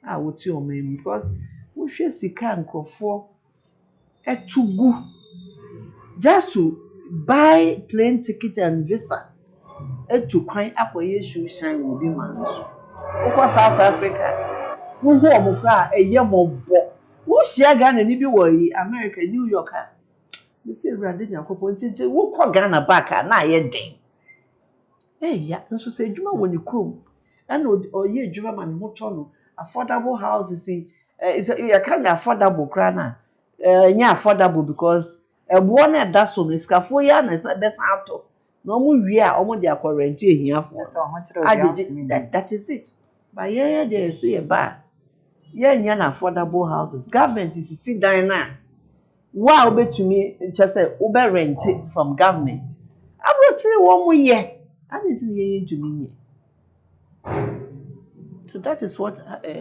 I would see your name because we share sika nkofo etugu just to buy plane ticket and visa etu kwan akoye shoe shine will be man so ukọ South Africa wo ho omukra eye mobo wo share Ghana ni bi wo yi America New York a me say brande nyakopo ntinche wo kọ Ghana back na aye den ya nso say adwuma wo ni krom and oye adwuma man moto no affordable houses is you can affordable kra na nya affordable because ebo na da so no iskafo ya na best out no mu wi a omo dia rent ehiafo So how much that is it but yeah they say ba yeah nya na affordable houses government is sit down na wa obetumi just say ube rent from government abrochire wo mu ye and it ye ntumi ye so that is what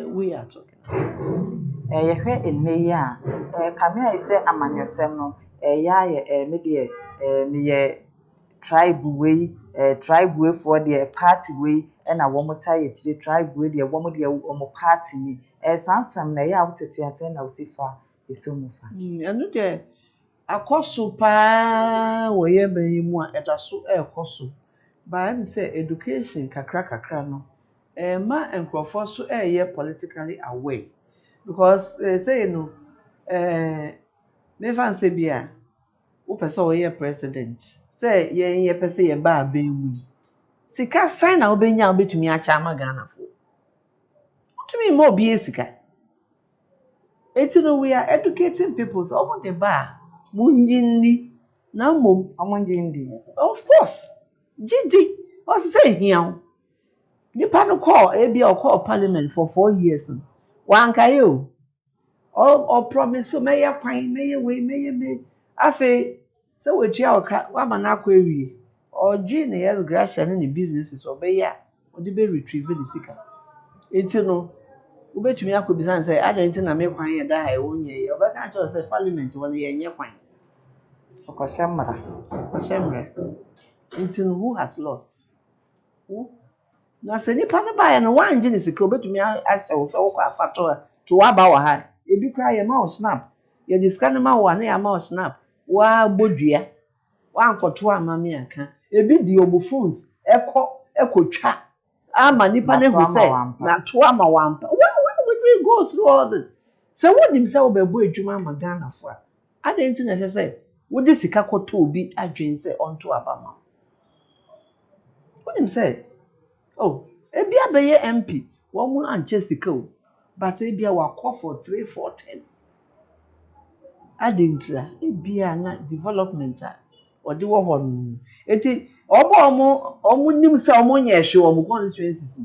we are talking about. Yehwe enneyi a kamea ise amanyosem no ya ye me de me ye tribe way for the party way na wo mota ye chire tribe way de wo mo de wo party ni sansam na ya wotete ase na osifa esomufa Anu de akoso pa wo ye bayimu a edaso ekoso ba am say education kakra no ma enkrofo so ye politically aware because say no me fan say bia wo pese wo ye president say ye pese ye ba abewu sika sign na obenya obetumi acha ama Ghana fo otumi mo bi esika we are educating people so omo de ba munjinni na mom omonjindi of course gidi o say hian nipa no call ebi o call parliament for 4 years wan kai o promise so meye kwan meye we meye me afi so we tia o ka wa ma na akọ ewie o dwi na yes gracia ne businesses obeya ɔde bɛ retrieve the sika enti no wobɛtumi akɔbisa sɛ adɛn nti na me kwan yɛ da ha ɛwɔ nyɛ yɛ ɔbɛka kyerɛ sɛ parliament wɔ no yɛnyɛ kwan ɔkɔhyɛ mmara ɔhyɛ mmerɛ nti no who has lost wo na sɛ nipa no baeɛ no woangye ne sika wobɛtumi ahyɛ wo sɛ wokɔ afa to waba wɔ ha ebi koraa yɛma wo snap yɛde sika no ma wo a na yɛama wo snap woabɔ dua woankɔto ama me aka ebi de ɔmo phones ɛkɔtwa ama nipa no hu sɛ nato ama wampa why would we go through all this sɛ wonim sɛ wobɛbɔ adwuma ama Ghanafoɔ a adɛn nti na ɛhyɛ sɛ wode sika kɔtɔ obi adwen sɛ ɔnto aba ma wonim sɛ oh ebi abɛyɛ MP wɔn mu ankyɛ sika o but ebi a wakɔ for 3-4 times adɛn nti a ebi a na development a ɔde wɔ hɔ no eti ɔmo nim sɛ ɔmo nyɛ hwɛ ɔmo constituencies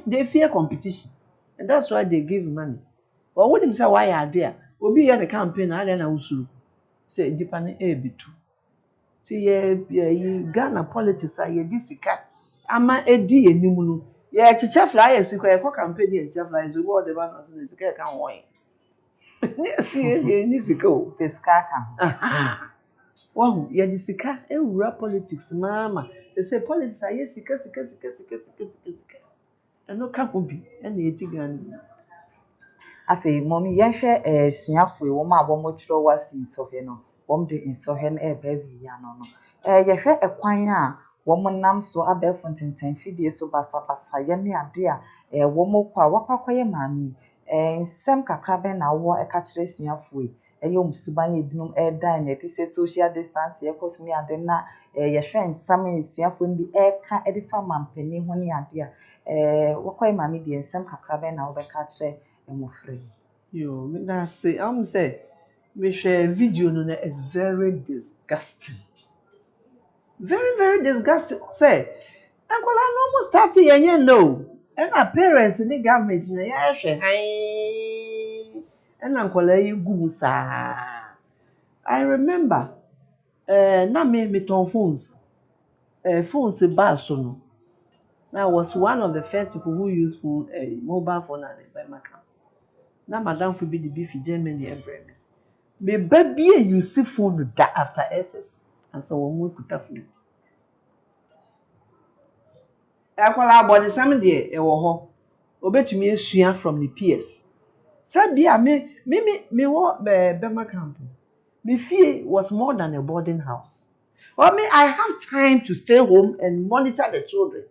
they fear competition and that's why they give money ɔmo nim sɛ wayɛ ade a obi yɛ ne campaign a adɛn na wosoro sɛ nipa no ɛɛbitu ti yɛ Ghana politics a yɛde sika ama edi enim no yɛkyekyɛ flyers kɔ yɛkɔ campaign yɛkyekyɛ flyers obi ɔde ba na so ne sika ɛka wɔn yɛ ni sika o pesika ka wahu yɛde sika ewura politics maama sɛ politics a yɛ sika ɛno ka ho bi ɛna yɛdi Ghana afei mɔmi yɛhwɛ suafo wɔn a wɔn kyerɛ wasi nsɔhwɛ no wɔn de nsɔhwɛ no ɛɛbɛ wi ya no yɛhwɛ ɛkwan a wɔn nam so abɛɛfo ntenten fidie so basabasa yɛ ne ade a wɔn kɔ a wakɔkɔyɛ maame nsɛm kakra bɛn na wɔ ɛka kyerɛ suafo yi ɛyɛ omusuban yɛ binom ɛɛdan na ɛde sɛ social distance yɛkɔ so ne ade na yɛhwɛ nsɛm suafo no bi ɛɛka ɛde fa mampanin ho ne ade a wakɔyɛ maame deɛ nsɛm kakra bɛn na wɔbɛka kyerɛ mmɔfra yi. Yo, na say say we share video no is very disgusting. Very, very disgusting. Say, Ankola no almost starting yenye no. And our parents in the government na ya hwe han. And Ankola yi gu sa. I remember na me ton phones. Phones ba so no. I was one of the first people who used mobile phone by my camp. Na madam for be the beef Germany every me baby you see phone da after SS and so we kuta phone akwala body sam de e wo ho obetumi esua from the PS said bia me wo Bema camp me fee was more than a boarding house or me I have time to stay home and monitor the children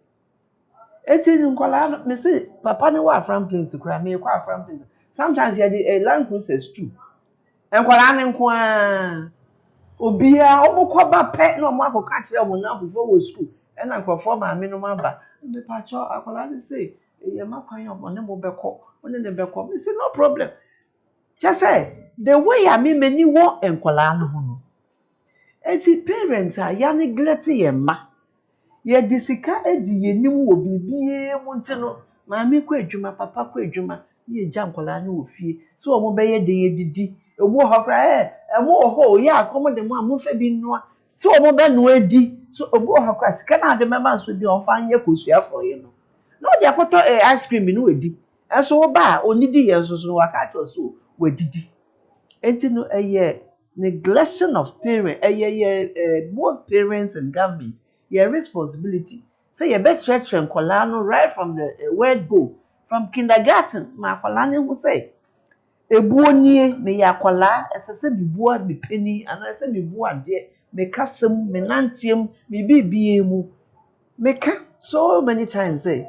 etin nkola me say papa ne wa from place kura me kwa from place sometimes you the Land Cruisers too. Enkwala ne nko a obia omokoba pe na omo akoka kire omo na fofo wo school e na nkofo ma me no maba me pa cho akwala ne say e ma kwan omo ne mo beko one ne beko me say no problem just say the way I me mani wo enkwala no ho no eti parents a ya neglect ye ma ye disika edi yenim wo bibie mu ntino ma me kwa adwuma papa kwa adwuma ye gya nkwala ne wo fie so omo beye de ye didi omo hokra emo ho ye akomo de mo amofa bi noa so omo be no edi so omo hokra sika na de mema so bi on fa nye kosua for ye no no de akoto ice cream ni we di enso wo ba onidi ye so so waka cho so we didi enti no neglection of parents both parents and government your responsibility so you better stretch nkwala no right from the word go from kindergarten ma akwala ne hu say ebuo nie me yakwala esese bibuo me peni ana ese bibuo ade me kasem me nantiem me bibie mu me ka so many times say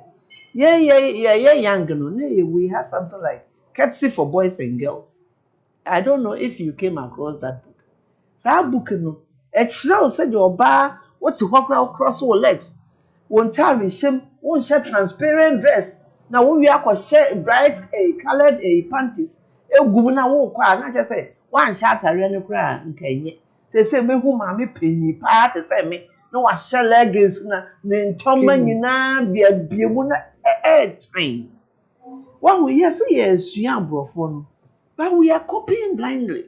yeah young no we have something like courtesy for boys and girls. I don't know if you came across that book. That book no e kire say your ba what to cross your legs won tie shame won share transparent dress na wo wi akọ bright colored panties egum na wo kwa na je say wan sha atare ne kura nkanye say mehu ma me penyi pa te say me na wa share leggings na ne ntoma nyina bia mu na time what we yes sua brofo no but we are copying blindly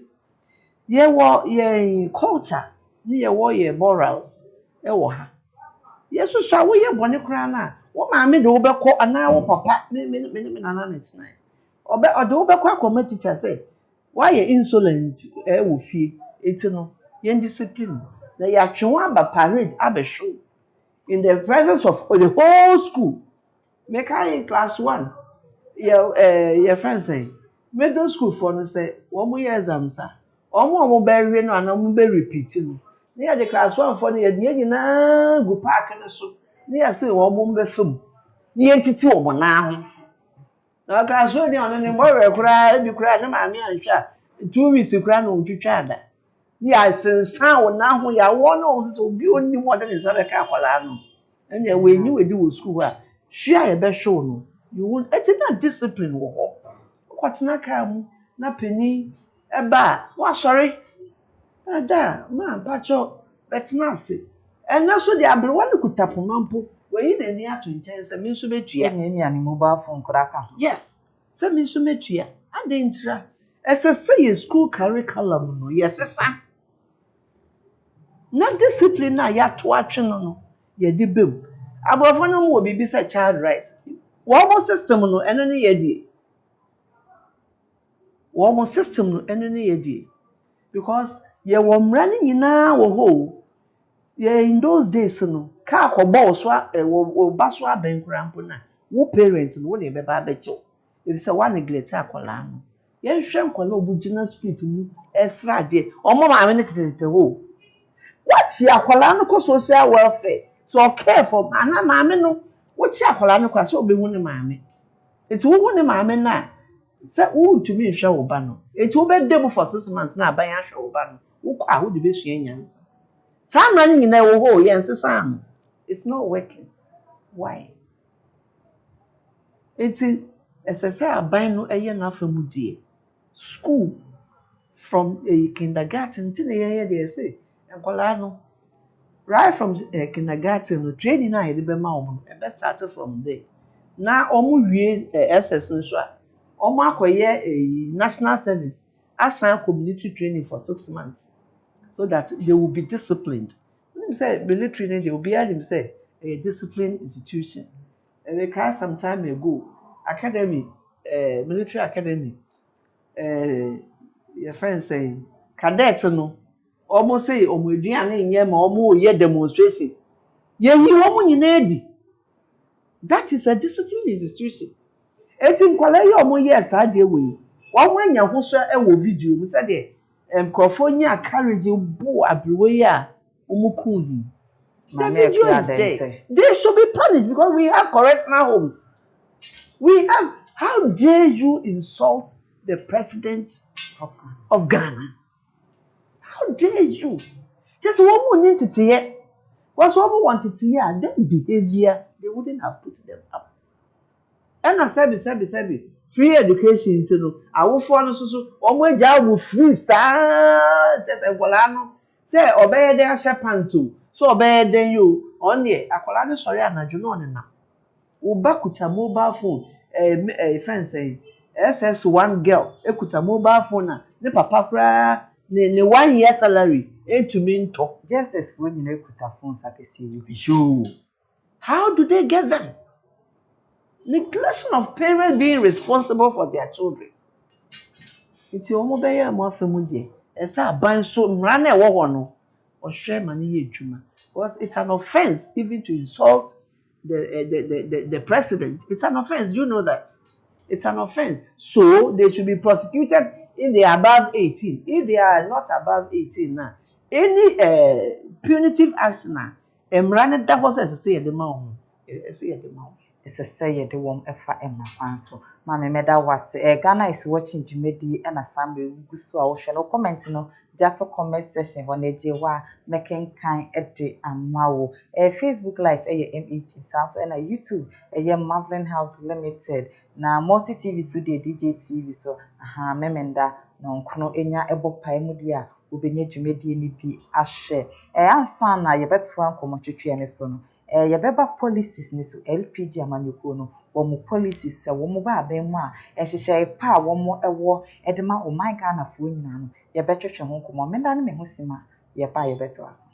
ye culture ye morals e wo ha Yesu sha wo ye bone kra na wo maame de wo beko ana wo papa me nana na tonight obe ode wo beko akoma teacher say why you insolent wo fie eti no ye discipline na ya twenwa aba parade abehwo in the presence of the whole school make I class 1 your friends say middle school for no say wo mo ye exam sa omo be rewe no ana mo be repeat no na the class 1 for no ye de nyina gu park no so na ya say wo mo be fam na ye titi wo mo na ho na class 1 de ono ni mo we kura e bi kura na ma me anhwa 2 weeks kura na otwitwa ada ya sensa wo na ho ya wo no so bi onni mo de nsa be ka akwala no enya we nyi we di wo school ha hwia ye be show no you won't it's not discipline wo ho kwatena ka mu na pani eba wa sorry ada ma pacho betina ase ena so de abrewa ne kutapomampo we na ni ato nchen se me so betua enya ni mobile phone kraka yes se me so metua ade ntira ese se ye school curriculum no yes sa na discipline na ya to atwe no ye de bem abrofo no mo bibi se child rights wo mo system no eno ne ye di wo mo system no eno ne ye di because ye wo mra ne nyina wo ho ye in those days no ka akọbọ so wo ba so abenkura mpo na wo parents no wo ne be ba beche if say one neglect akola no ye hwe nkola obugina street mu esra de omo maame ne tetete ho what ya akola no ko social welfare so care for ana maame no wo chi akola no kwa so obehu ne maame eti wo ne maame na se wo ntumi hwe wo ba no eti wo be dem for 6 months na aban ahwe wo ba no wo kwa ho de be sua nyansa Samran nyina wo ho yes sam it's not working why it's essay aban no eye na afamu die school from kindergarten till they say enkola no right from kindergarten no training na ye be ma omo e be start from there na omo wie SS nso a omo akoye national service asan community training for 6 months so that they will be disciplined. Let me say military they will be able to say a disciplined institution. And they can some time ago academy, military academy, your friends say cadets no almost say omudian in yem or ye demonstration. Ye woman in edi. That is a disciplined institution. Etin kwala ye omo yes I dey way. One when you who share a video, we said there. California carriage bo abriwe ya umukuhi. The video is there. They should be punished because we have correctional homes. We have. How dare you insult the president of Ghana? How dare you? Just one more need to hear. What's one more wanted to hear? Their behavior, they wouldn't have put them up. And I said, free education to know. I will follow so one job will free sa just a volano. Say obey their shepantu. So obey then you on the akolano sorry and you know na. Ubakuta mobile phone a friend saying SS1 girl ekuta mobile phone na ne papa kra ne 1 year salary to me to just as when you ekuta phones akesi you sure. How do they get them? Neglection of parents being responsible for their children. It's your mobile more familiar. As a ban so run a war no or share money because it's an offense even to insult the president. It's an offense. You know that. It's an offense. So they should be prosecuted if they are above 18. If they are not above 18 now, any punitive action now, run that was as say the mouth. It's a say the wom efa emma kwanso mama meda was Ghana is watching Jumedi and assembly gusto a wo hwe no comment no jato comment section ho na je wa making kind ede amawo Facebook live MET so and YouTube Marvelin House Limited na multi TV so de DJ TV so aha memenda no nkono enya ebo pai mu dia obenye Jumedi ni bi ahwe ansa na yebeto ankomo twetwe ne so no yabeba policies ni so LPG amanyuko no wo mu policies se wo mu ba aben mu a ehihye pa wo mu ewo edema o my Ghana fo nyina no yabetwetwe ho komo menda ne me ho sima yeba yebeto asa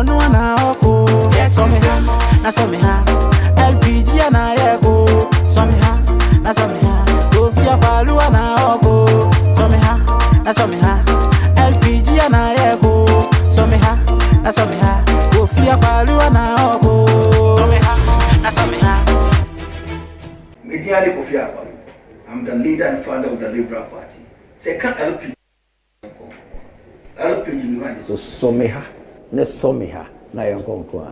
no na oko. Yes, so me ha, na so me ha. LPG na yego. So me ha, na so me ha. Kofia palu na oko. So me ha, na so me ha. LPG na yego. So me ha, na so me ha. Kofia palu na oko. So me ha, na so me ha. Mediani Kofia Palu. I'm the leader and founder of the Liberal Party. Say can't LP. So someha, ne someha na yankonko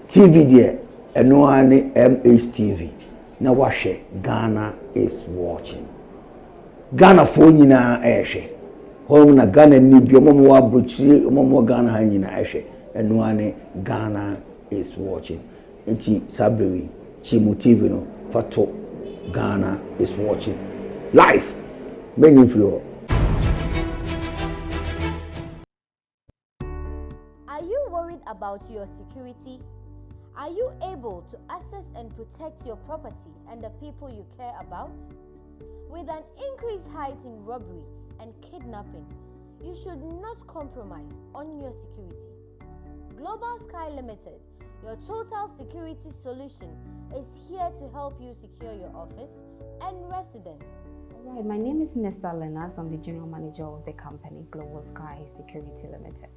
TV there eno ani MHTV na wahwe Ghana is watching. Ghana fo nyina ehwe. Hom na Ghana ni bi omo wa brochiri omo Ghana ha nyina ehwe. Eno ani Ghana is watching. Enti sabrewi Chimu TV no fato Ghana is watching live. Many influence. Are you worried about your security? Are you able to access and protect your property and the people you care about? With an increased height in robbery and kidnapping, you should not compromise on your security. Global Sky Limited, your total security solution, is here to help you secure your office and residence. All right, my name is Nesta Lenas. I'm the general manager of the company Global Sky Security Limited.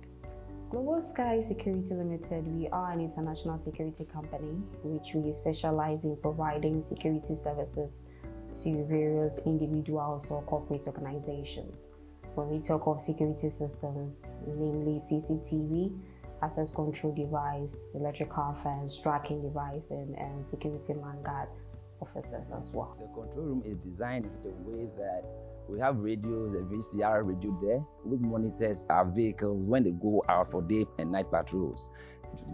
Global Sky Security Limited, we are an international security company which we specialize in providing security services to various individuals or corporate organizations. When we talk of security systems, namely CCTV, access control device, electrical fence, tracking device, and security man guard officers as well. The control room is designed in such a way that we have radios, a VCR radio there, which monitors our vehicles when they go out for day and night patrols,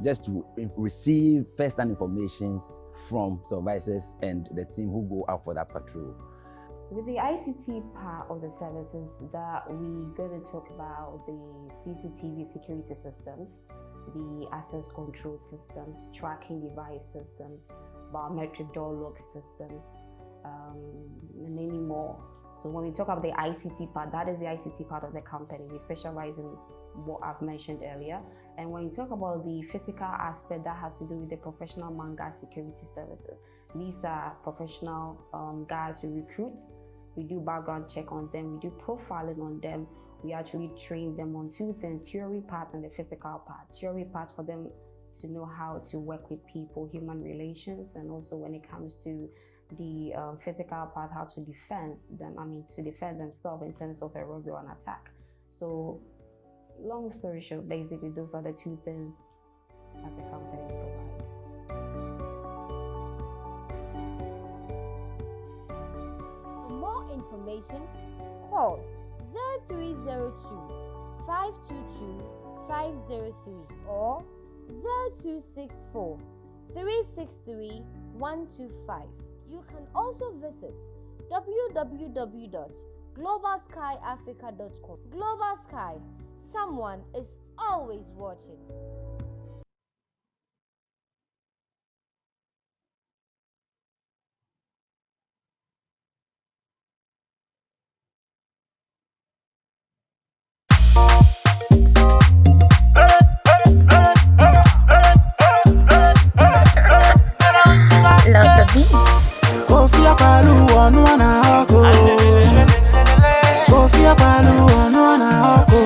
just to receive first-hand information from supervisors and the team who go out for that patrol. With the ICT part of the services that we're going to talk about, the CCTV security systems, the access control systems, tracking device systems, biometric door lock systems, and many more. So when we talk about the ICT part, that is the ICT part of the company. We specialize in what I've mentioned earlier. And when you talk about the physical aspect, that has to do with the professional man guard security services. These are professional guys who recruit. We do background check on them. We do profiling on them. We actually train them on two things: theory part and the physical part. Theory part for them to know how to work with people, human relations, and also when it comes to the physical part, how to defend them. To defend themselves in terms of a robbery or an attack. So, long story short, basically those are the two things as a company provide. For more information, call 0302 522 503 or 0264 363 125. You can also visit www.globalskyafrica.com. Global Sky, someone is always watching. Love the beat. Kofia palu onu na oko. Kofia palu onu na oko.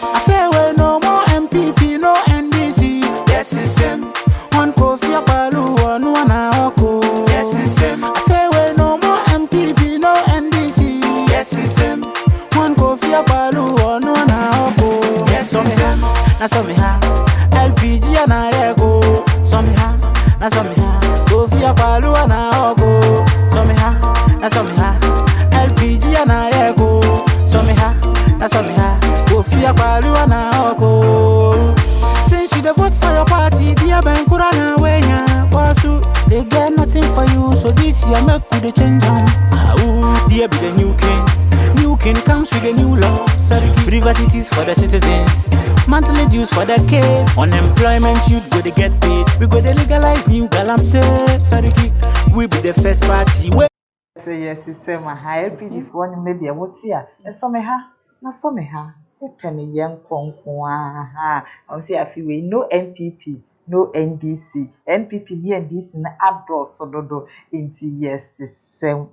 I say we no more MPP, no NDC. Yes, it's him. One Kofia palu onu na oko. Yes, it's him. I say we no more MPP, no NDC. Yes, it's him. One Kofia palu onu na oko. Yes, so me ha, na so me ha. LPG na yego. So me ha, na so me ha. Kofia palu na oko. So me ha, na so me ha. LPG na yego. So me ha, na so me ha. Kofia palu na oko. Since you dey vote for your party, dear Ben Kurana wenya wasu. They get nothing for you, so this year make you dey change them. Dear be the new king. New king comes with a new law. Free universities for the citizens, monthly dues for the kids. Unemployment youth go to get paid. We go to legalize new galamse. Sariki, we be the first party. Say yes, it's my high LPG for one media. What's here? And some ha, na some ha. penny young conqua. I'll say if we no NPP, no NDC. NPP ni NDC na ador sododo inti yes sem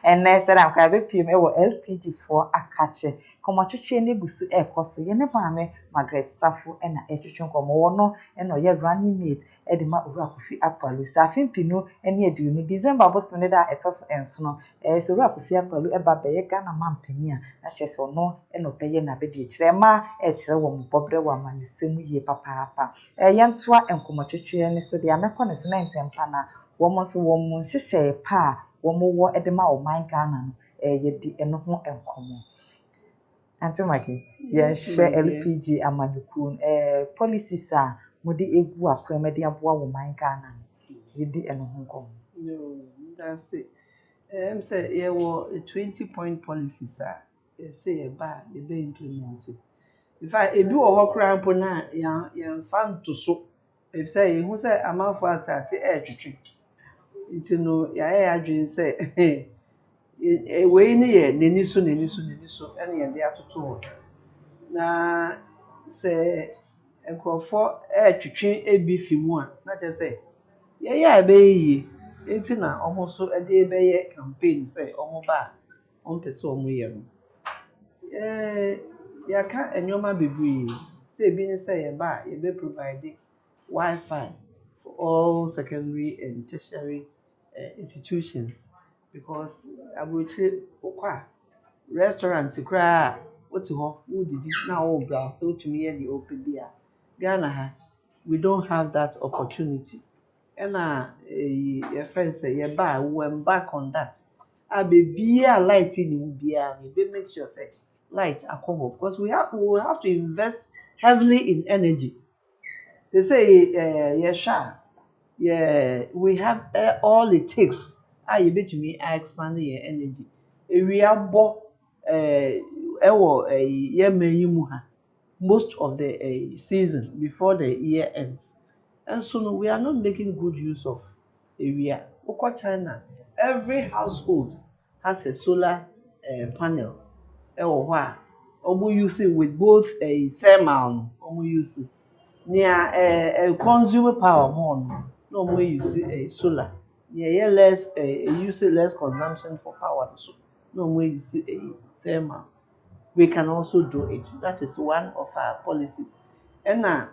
and next time ka be pm e wo LPG for akache komo twetwe ne gusu e koso ye ne maame Margaret Sarfo na e twetwe komo wo no e no ye running mate e de ma owura kofi akwalu safin pinu ene edunu December boso ne da etoso enso no so owura kofi akwalu e ba be ye Ghana mampani a na chese ono e no be ye na be de kire ma e kire wo mbobre wa manisemu ye papa yentoa enkomo twetwe ne so de amekọ ne so na ntempa na wo mo so wo mo hyehyɛ pa wo mo wo e de ma o man Ghana no ye di eno ho enkomo anti maki ye hwɛ LPG amanuku policies a mode egu akwa me de aboa wo man Ghana no ye di eno ho enkomo No, that's it. Say yeah, well, 20-point policies are say ba e be implemented. In fact, if you are crying for now, you found to so. If say who say amount for start twetwe. It's no ya adwin say we ni ye neni so ene ye de atoto. Na say enkrofo twetwe ebi fi mu a na che say ye ya be yi enti na omo so de be ye campaign say omo ba on pese omo ye no ya ka enyoma bebree say bi ni say ye ba ye be provide Wi-Fi for all secondary and tertiary institutions because abuchi okwa restaurant kra oti ho wo didi na wo browse otumi ye the open bia Ghana ha we don't have that opportunity and your friend say ye ba we embark on that abebia light in bia we make sure say light akobo because we have to invest heavily in energy. They say we have all it takes you bet me expand your energy we abo most of the season before the year ends and so no, we are not making good use of area. Oko China, every household has a solar panel omo use it with both a thermal omo use it near consumer power more no more use solar near less use less consumption for power so no more use thermal. We can also do it. That is one of our policies. And now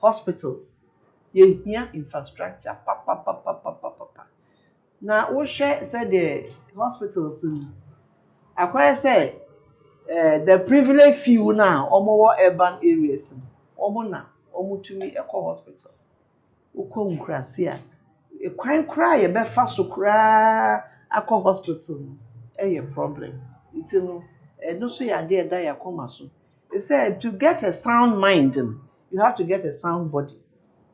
hospitals here infrastructure now we share said the hospitals acquire say the privileged few now omo urban areas omo to me eco hospital uko nkrase a kwan kra ye be fa so kra akọ hospital a problem it's no so ya dey da ya come so you say to get a sound mind you have to get a sound body.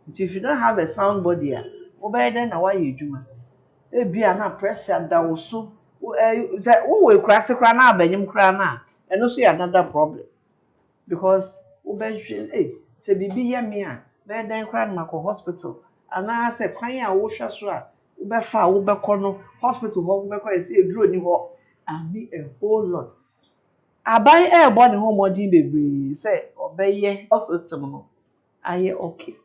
If you don't have a sound body obey then na why you juma e bia na pressure da wo so say wo we krase kra na abanyim kra na no so ya another problem because obey say bibi ye me a be then kra na ko hospital ana say kwan a wo hwa so a wo be fa wo be ko no hospital ho wo be ko say eduro ni ho and be a whole lot aban ebo ne ho modin bebre say obeye health system no aye okay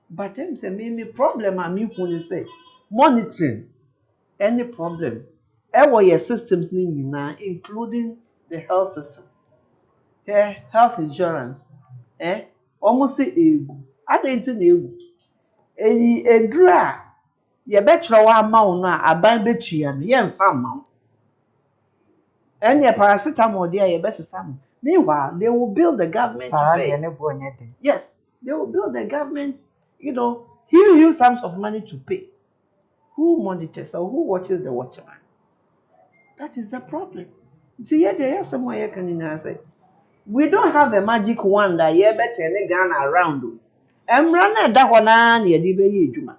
but them say me problem am you kun say monitoring any problem ewo your systems ni nyina including the health system health insurance almost say egu adenti na egu eduru a ye betro wa amawo no a aban betua no ye mfa amawo any paracetamol there ye besesa no meanwhile they will build the government to pay. Yes, they will build the government, huge sums of money to pay. Who monitors or who watches the watchman? That is the problem. See, yeah, there is someone here can say, we don't have a magic wand that you better any gun around. I'm running that one on your DBA Juma.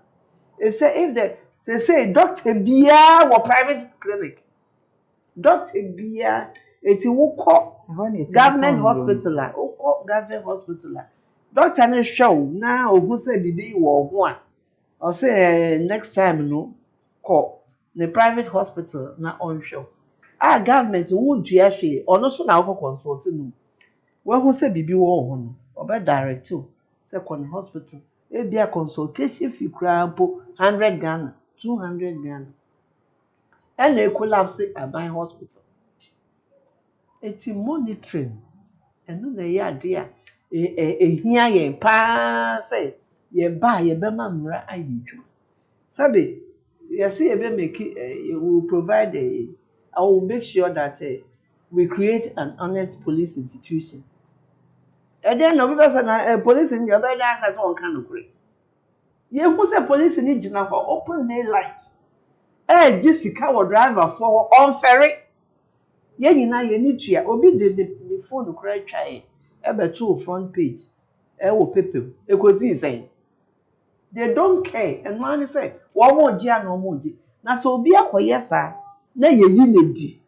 They say Dr. Bia or private clinic. Dr. Bia, it's a government hospital. Doctor no show now who say bibi wo ho a or say next time no call the private hospital na on show government won't actually or no so now consult no. When who say bibi wo ho no, obe direct you second hospital. E be a consultation fee krampo 100 Ghana, 200 Ghana. And they collapse a by hospital. It's monitoring. And no na ya dia ehia ye pa say ye ba ye be mamra ayidwu. Sabe, you see, we will provide I will make sure that we create an honest police institution. And then no people say police in your bed that's one kind of great. You who say police in Jina for open daylight. Jessica will driver for on ferry. Ye na ye need to obi the phone cry try. To front page. Will paper. E go see saying. They don't care. And man say, "Wa mo ji no mo ji." Na so obi akoye sa na ye yi na di.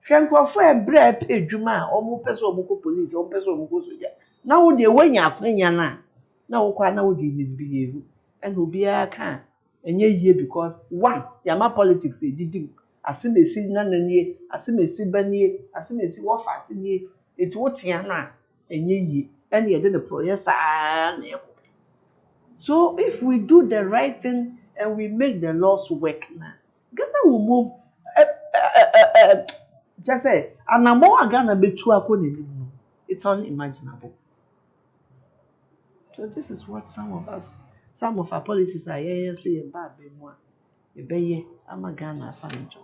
Hwenkrofo ebre edwuma a omo pese omo ko police, omo pese omo ko soja. Na wo de wanya akwanya na wo kwa na wo de misbehave. And obi aka enye yie because one, yama politics edidi. Asimesi nananie, asimesi banie, asimesi wofa asimie. Eti wo tia na enye yie. And ye de the project sa na so if we do the right thing and we make the laws work now, Ghana will move. Just say, and I'm more Ghana be true. It's unimaginable. So this is what some of our policies are here say bad be more. Be I'm a Ghana financial.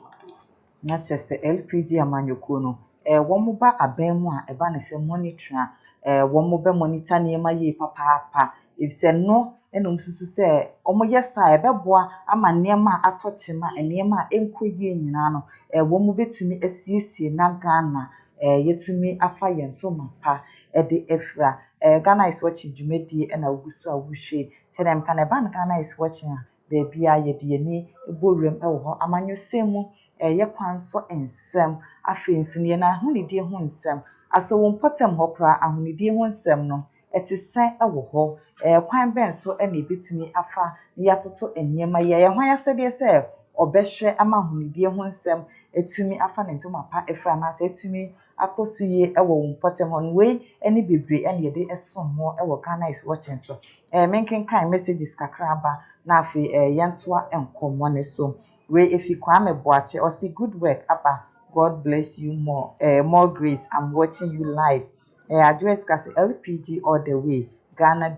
Not just the LPG amanyokono. One mo ba aben mu a eba ne se monitor one mo be monitor niema ye papa if say no enum susu se omo yesa ebeboa ama niema atochima niema enkoyie nyina no one mo betumi asiesie na Ghana yetumi afa yentoma pa de efra Ghana is watching dwumadi na wusu awuhwe se dem kan eba Ghana is watching baby a ye de ni eborem ewo ho amanyosemu ye kwanso ensem afi nsunie na ahunidie ho nsem aso won potem ho kra ahunidie ho nsem no etisen ewo ho kwan ben so na ebetumi afa ya toto eniema ye hwan asede se obehwe ama ahunidie ho nsem etumi afa ne ntoma pa efra na se etumi akosuye ewo won potem ho we eni bebre ene de esom ho ewo Ghana is watching so menken kan messages kakraba na afi yentoa enkomo ne so we if you kwame boache or see good work apa God bless you more grace. I'm watching you live address kasi LPG all the way Ghana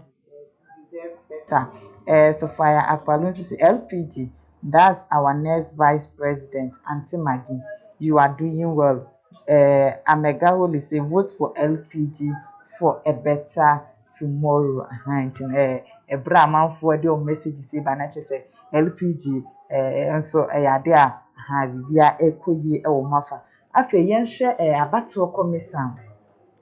deserves better so fire Aqualun LPG that's our next vice president Auntie Maggie you are doing well Amega Holy say vote for LPG for a better tomorrow ebra manfo de o message say banache say LPG enso ade a ha bibia ekoyi e wo mafa afa yenhwe abato komisan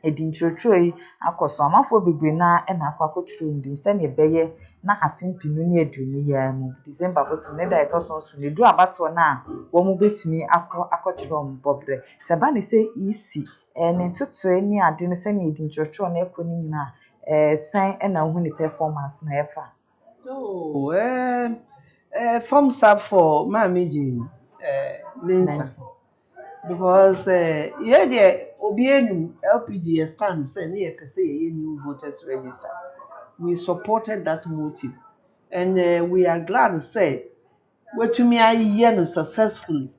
edintrotroi akoso amafo bebre na na akwakotrou ndi se ne beye na afimpinu ne adunu ya mu December boso ne da etoso so ne du abato na wo mu betimi akotrou mbobre se ba ne se isi ne tutu ani ade ne se ne edintrotroi na ekoni nyina san na hu ne performance na efa Oh, from Sarfo, Mammy Linsa. Because yeah, the Obienu LPG stand say a new voters register. We supported that motive, and we are glad to say what to me I successfully.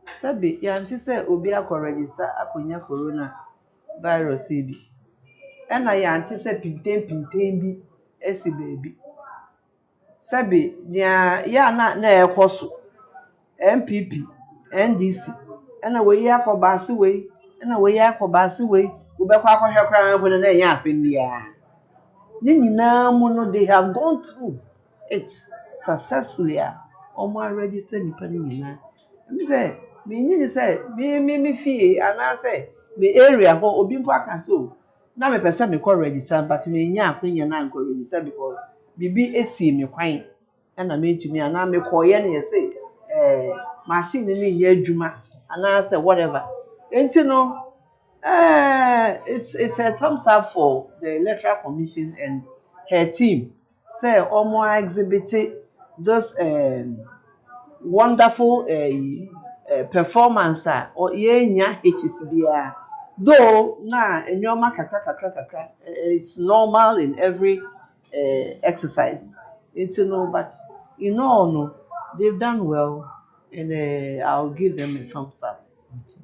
Sabi, ya say Obia ko register akonya corona virus bi. And I say pinten bi esi baby. Sabi ya na ekoso MPP NDC na we yakobasi we na we yakobasi we ubekwa akohwe kran bo na enya asem bia ni nyina mu no they have gone through it successfully omo register ni pani nyina me say me ni say me fie ana say the area ho obi mpo aka so na me pese me ko register but me nya akwanya na nko register because bibi esi me kwan na me tumi ana me koye na say machine ni ye adwuma ana say whatever enti no it's a thumbs up for the electoral commission and her team say almost exhibited this wonderful performance or yenya HCBA. Though na enyoma kakra it's normal in every exercise. It's no, but no, they've done well, and I'll give them a thumbs up.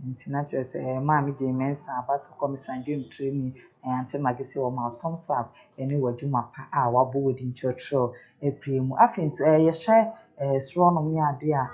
International say Mammy de Mensa about to come and dream training and Magisi or my thumbs up and you were do my pa board in church or a primo. I think so you share sworn on me idea.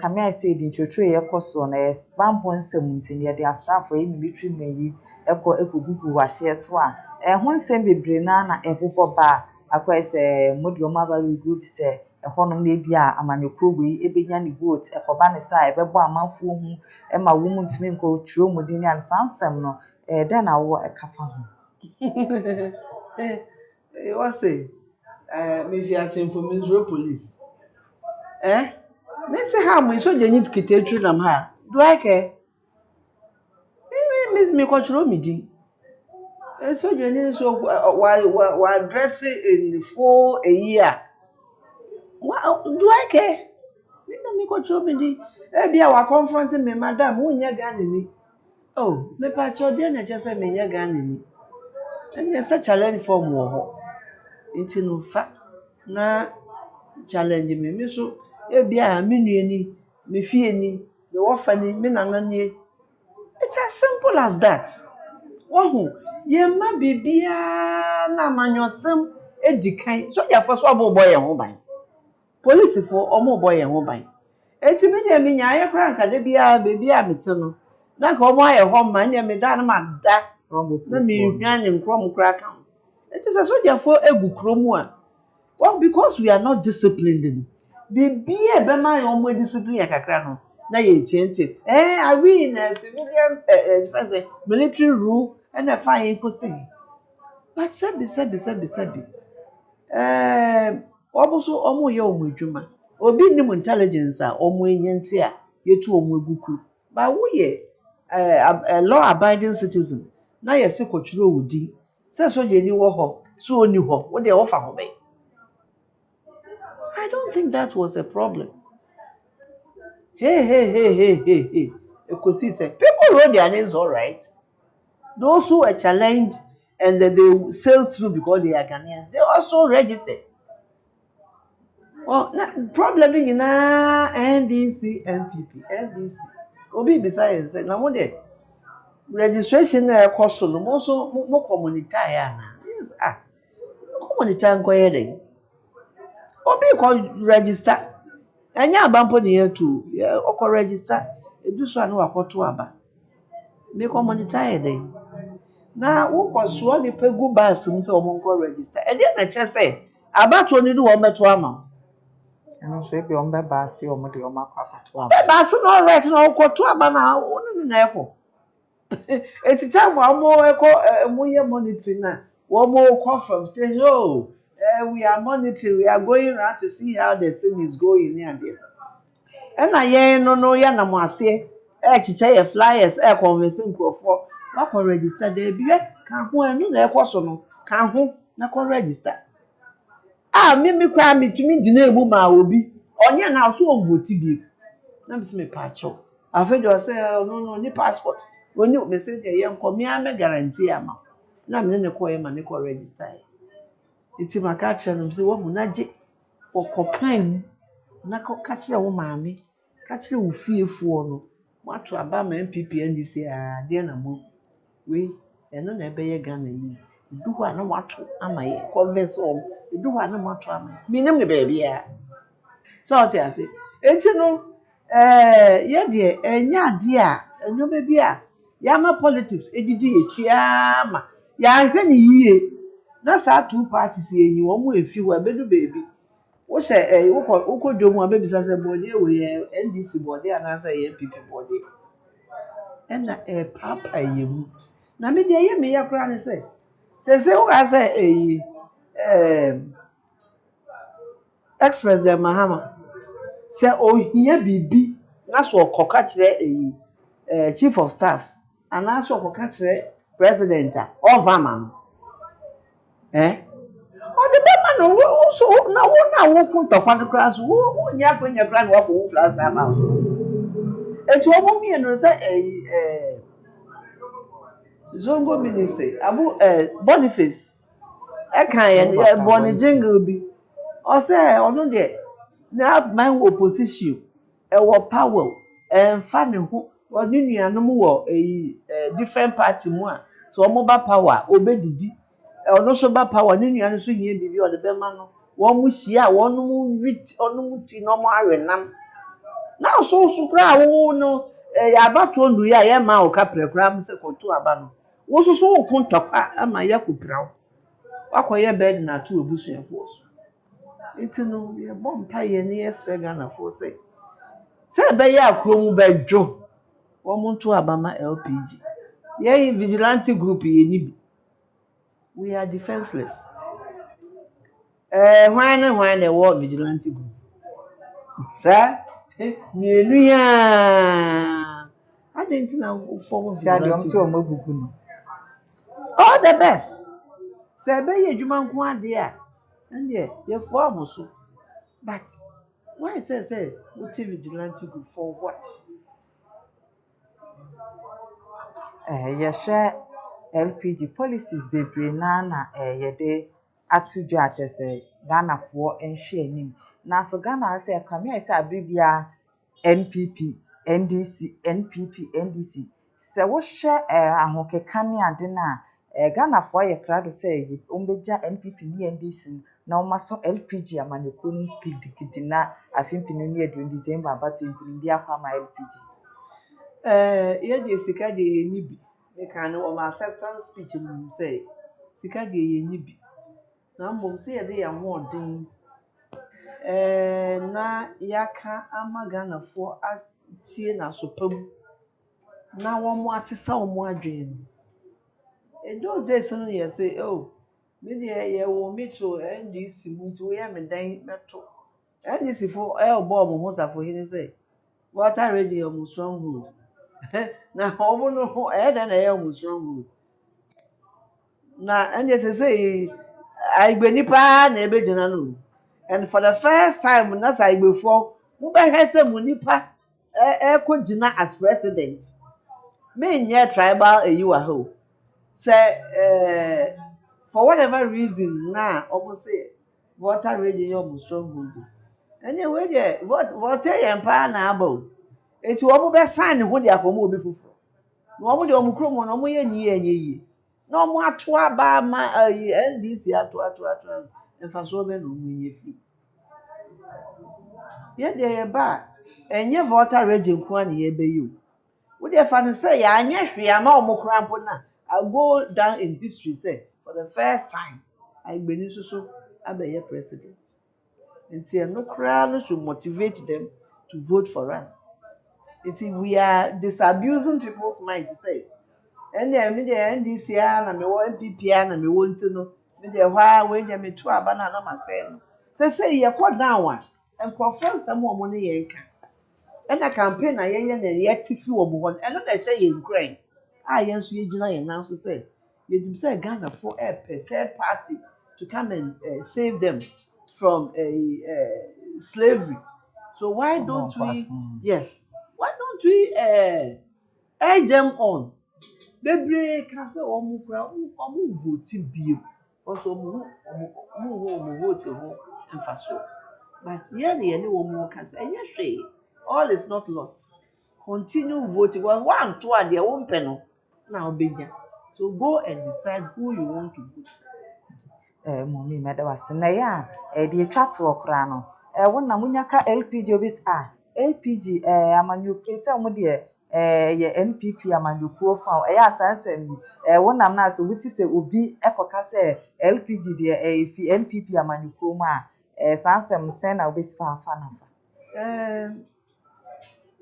Come I say in church a cost on a spam point 17 year the Astra for a military may echo Gugu was share swan. And one same be Brenana and Popo bar. Akwa say Modio Maba will good say a honor may be a manukubi, a binyani boat, a cobana side, a boy manful whom and my woman to me go through Modini and Sansam no, then I wore a kafan. What say? Maybe I came from Israel police. Let's say how much so they need to get through them. Do I care? Miss me control me. So you need so while dressing in for a year. What do I care? Me control me. Be our confronting me, madam. Who ya gan oh, me patcho dear just say me ya gan and there's a challenge for more. Into no fact na challenge me so be a mini me fee ni me wafani me nananye. It's as simple as that. Wahoo, ye ma bibia na manyosem edikan so ya for so abo boy ho ban police for omo boy ho ban enti me nya me nya aye kra nka de bia bibia mete no na ka omo aye ho man nya me da na ma da na me hwan ne nkrom kra kan enti so ya for egu kromu a well because we are not disciplined bibia be ma yo omo discipline ya kakra no na ye tienti I win civilian defense military rule and a fine posting. But sabi. Also omo ye omo adwuma. Obi nim intelligence a omo enyente a yetu omo eguku. But we ye a law abiding citizen. Na ye se kwotwere odi. Say so ye ni wo ho, so oni ho. Wo de offer ho be. I don't think that was a problem. Hey. Ekosi say people wrote their names all right. Those who were challenged and then they sailed through because they are Ghanaians, they also registered. Well, problem in NDC, NPP, NDC. Obi besides said, now what the registration cost so also more community. Yes, community and quiet. Obi can register. And ya bump near to or register. Do so I know a to aba. Make community. Na wo kwaso ni pegu bus mu se omonko register e dey na che say abato ni do wo meto ama And so be on by Bassi or Modi or Macquato. bus no right na okwoto aba na wonu na ekwo eti time wa mo ekwo mo ye monitoring na wo mo call from say oh we are monitoring, we are going around to see how the thing is going here and there and na ye no ya na mo ase chiche ye flyers convince nkofo na ko register there bi kan ho enu na ekoso no kan ho na ko register mimi kwa mitumi gina emu ma obi onye na so ovoti bi na bi se me pacho afejo say no ni passport onye message ye nko mi ame guarantee ama na me ne ko ye ma ne ko register iti maka che no se wo mu na je okokan na ko ka kire wo maame ka kire wo fiefuo no wato aba ma MPP NDC de na mo we eno na ebe ye Ghana yi duhu ana wato ama ye convince om duhu ana wato ama mi nim ne baby ya so oti ase enti no ye de enya ade a enyo baby a ya ma politics edidi etua ma ya hwe ne yiye na sa two parties enyi wo mu efi wo bedu baby wo se wo ko dwomu abebisa se body we NDC body ana sa ye MPP body ena papa yemu na me de ye me ya kra ne se wo ga se ex-president Mahama se ohia bibi na so okoka kire chief of staff ana so okoka kire president of Amman o de be man wo so na wo kun to kwa kra so wo nya kra na wo ko flash staff house Eti omo mi no say Zongo ministry abu Boniface e kan ye born jingle bi o say onu de na man opposition e wo power fa ne ho oni nuanom wo different party mu a so omo ba power obedidi ono so ba power ne nuanom so hie bibi o de be ma no wo mu hia wonu wit onu mu ti no mo awenam na so so kra wo no ya abato ndu ya ye ma o ka prekra am se koto aba no wo so so wo kon tokwa ama ya kopra wakoye bed na to obusuafo so nti no ye bom pa ye ne yesre Ghana fo se be ya akrom bedwo wo mo to abama LPG ye vigilante group ye ni bi we are defenseless hwan na wo vigilante group sa mienu ya adenti na form See, I do. I'm vigilante so group magugu no. all the best be ye adwuma nko ade a ande ye form so but why say what vigilante group for what? Yɛhwɛ LPG policies bebree na yɛde ato dwa akyɛ sɛ Ghanafoɔ nhwɛ anim. Nanso Ghana sɛ ɛkame ayɛ sɛ abere biara NPP, NDC, NPP, NDC. Sɛ wohwɛ ahokeka ne ade no a Ghanafoɔ ayɛ krado sɛ wɔmbɛgya NPP ne NDC no na wɔmasɔ LPG amanyɔkuo no gidigidi na afempini no ne aduru December abatoɔ nkunimdi akɔ ama LPG. Ye de sika de ye ni bi me kan no my acceptance speech no say sika de ye ni bi na mbom se ye de ya ho odin na yaka ama Ghanafoɔ atie na sopam na wɔn mo asesa wɔn adwen no those days no ye say oh me de ye wo me to NDC mu to ye me dan meto NDC fo obo mo safo hini say water region your stronghold na omo no da na ye mo stronghold na NDC say agbeni pa na ebe jina no and for the first time na say agbefo mo be hwe say mo nipa ko jina as president me nye tribal eyiwa ho say for whatever reason na omo say water region your stronghold anyway there what empa na abo eti omo be sign ho de akomo obi fufuro na omo de omo kromo na omo ye nyi enye na omo ato aba ma NDC ato emfa so be no omo nye fi ye de ye ba enye water region ko na ye be yi wo de fa ne say ya anye hwe ama omo krampo na I go down in history say for the first time I gbeni susu abeye president. Until no crowd should motivate them to vote for us. We are disabusing people's mind to say, and then me the NDC and me want NPP and me want to know me the why when you me to abana na myself. Say you put down one and confront some more money yenka. And a campaign na yen na yet if you won and not say in Ukraine. Yen so yegina yen now so say you say Ghana for a third party to come and save them from slavery. So why don't we why don't we urge them on? Bebre can say omu vote bio. Also omu vote ho emfaso. But here the any woman can say enye all is not lost. Continue voting. Well, one two are their own panel. Now obenya. So go and decide who you want to vote. Mummy meda wase na ya de atwa to okra no wona munyaka LPG obis LPG amanyukre se omo de ye NPP amanyukuo fa ya asansem yi wonam na so wuti se obi ekoka se LPG de fi NPP amanyukuo mu sansem sen na obis fa na fa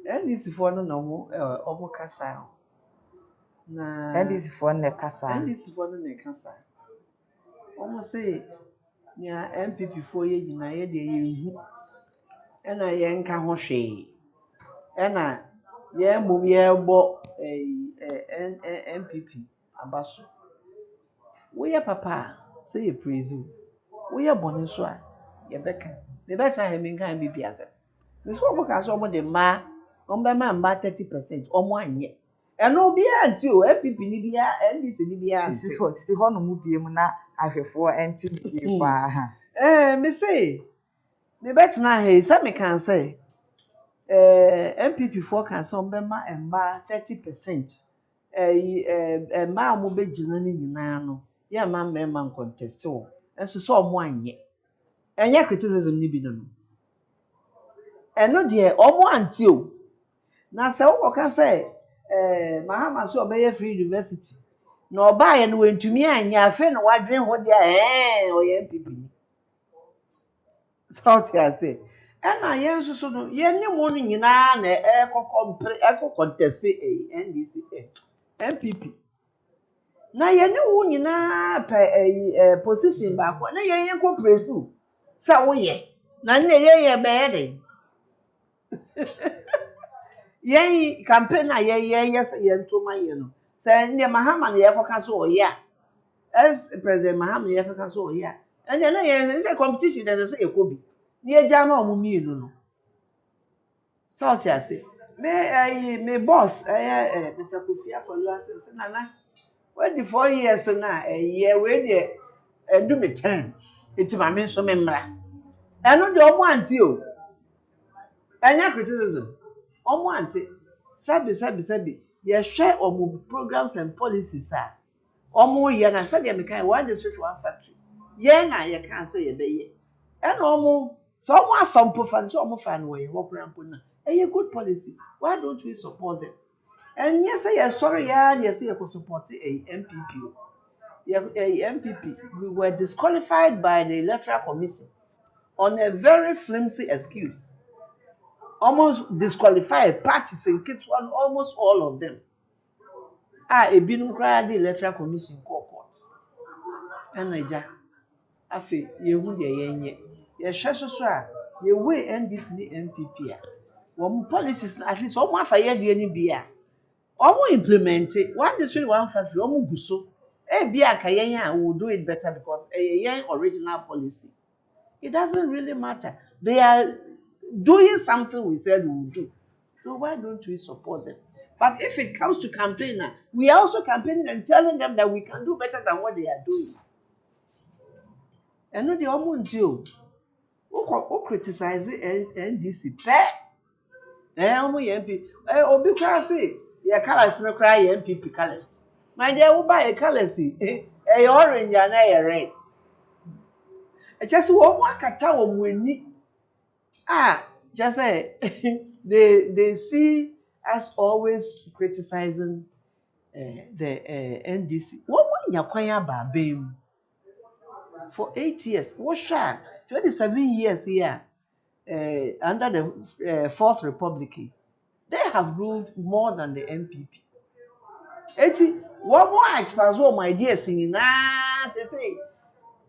NDC for no omo kasa na NDC for ne kasa NDC for no ne kasa almost say nya MPP for ye nyina ye de ye hu na ye nka ho hwe na ye mum ye bo MPP abaso wo ye papa say ye praise wo ye bone so a ye beka me beta he me nkan MPP ase me so omo ka so omo de ma Ombema mba 30%, omo anye. Eno bi anti o, MPP ni bi a, NDC ni bi a. This is what the one mu biem na ahwefo enti biem pa. Me say, me betina he, say me can say, MPP for can say ombema mba 30%. Ma mo be gina ni nyina no, ya ma mmema contest o. Enso so omo anye. Enye criticism ni bi no. Eno de omo anti o. Na se wo ka say Mahama so obeye free university. Na oba ye no wentumi anya afi na wadwen ho de oye MPP ni. South ya say. Na ye nsusu no ye ne mo no nyina na contest NDC MPP. Na ye ne wo nyina position ba ko na ye ko presu. Sa wo ye. Na ne ye be de. Yen campaign na yes ntoma ye no say ne Mahama na ye koka so oya as president Mahama na ye koka so oya and na ye say competition dey say ekobi ne eja na omumi inu no South ya say me boss Mr. Kofi Apollo say nana we the 4 years na ye we dey do me 10 enti ma me so me mra eno de omo anti o enya criticism omo anti sabi ye share omo programs and policies are omo ye na said ye mekan one district one factory ye na ye kan say ye be ye e na omo so omo afampo fan so omo fan we wo krampo na e good policy why don't we support them and yes say ye sorry ya ye say ye ko support a MPP MPP we were disqualified by the electoral commission on a very flimsy excuse almost disqualified parties in Kitwan, almost all of them. Ebinum cry the electoral commission court. And Naja, Afe, ye would ye shasha, ye way NDC MPP. One policies at least one for ye any beer. Almost implement it. One district, one factory, almost guso. Bia Kayenya will do it better because a young original policy. It doesn't really matter. They are doing something we said we would do. So why don't we support them? But if it comes to campaign, we are also campaigning and telling them that we can do better than what they are doing. And no, the almost you who criticize NDC. MP. Obi say your colors no cry MPP colors. My dear, who buy a colors? Orange and a red. I just want to tell them just say they see us always criticizing the NDC. What when you acquire Babim for 8 years? What shall 27 years here under the Fourth Republic? They have ruled more than the MPP. What more expands all my dear singing? They say,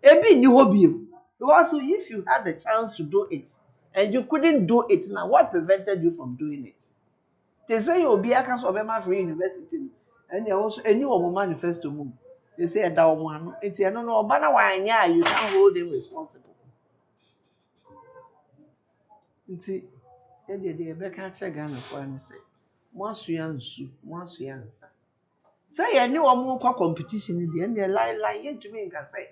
Ebi ni hobby. Also, if you had the chance to do it and you couldn't do it now, what prevented you from doing it? They say you'll be a cancel of Emma Free University, and they also a new manifesto move. They say a down one. It's a no, but now you can't hold him responsible. They can't check Ghana for and say, once you answer. Say a new more competition in the end, they lie to me and say,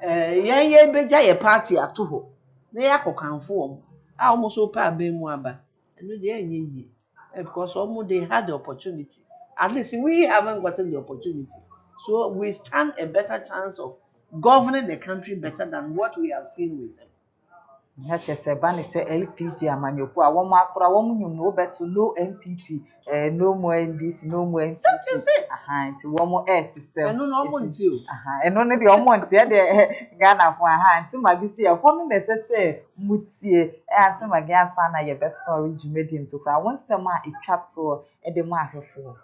yeah, beja a party at two. They are conform. I almost so pa be mwaba. And no, they because almost they had the opportunity. At least we haven't gotten the opportunity. So we stand a better chance of governing the country better than what we have seen with them. Say Bani say LPG amanyopo a woman akora woman you know better no MPP no more NDC no more MPP. That is it. Nti woman system. And no want you. And no the omont here the Ghana for nti magisi e kono na say mutie nti magi ansa na ye be sorry jumedi so kra won sem a etwa to e de mu ahwefo.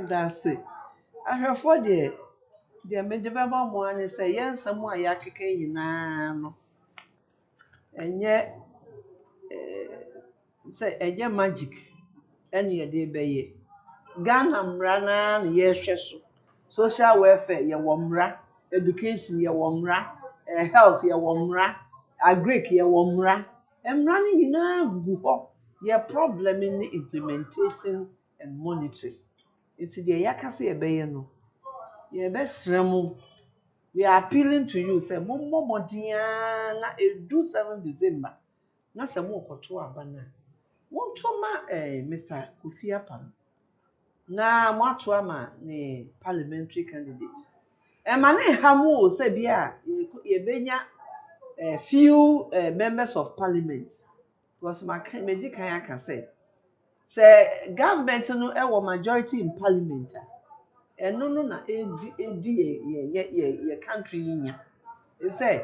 That's it. Ahwefo de me de baba mo an say yensam a yakeka nyina no. Enye say enye magic ene ye de beye Ghana mra na ye hwe so social welfare ye wo mra education ye wo mra health ye wo mra agric ye wo mra emra ni nyina gugu ho Your problem in the implementation and monitoring. It's the yakasi ebeyeno. Your best remo. We are appealing to you. Say, Momo Modiana, do 7 December. Na se mo koto abana. Won choma Mr. Kofi Apam. Na mo ato ama ne parliamentary candidate. Mane hamu say bia ye benya few members of parliament. Because my medi kan aka say government no e majority in parliament. No na edi ye country nya. You say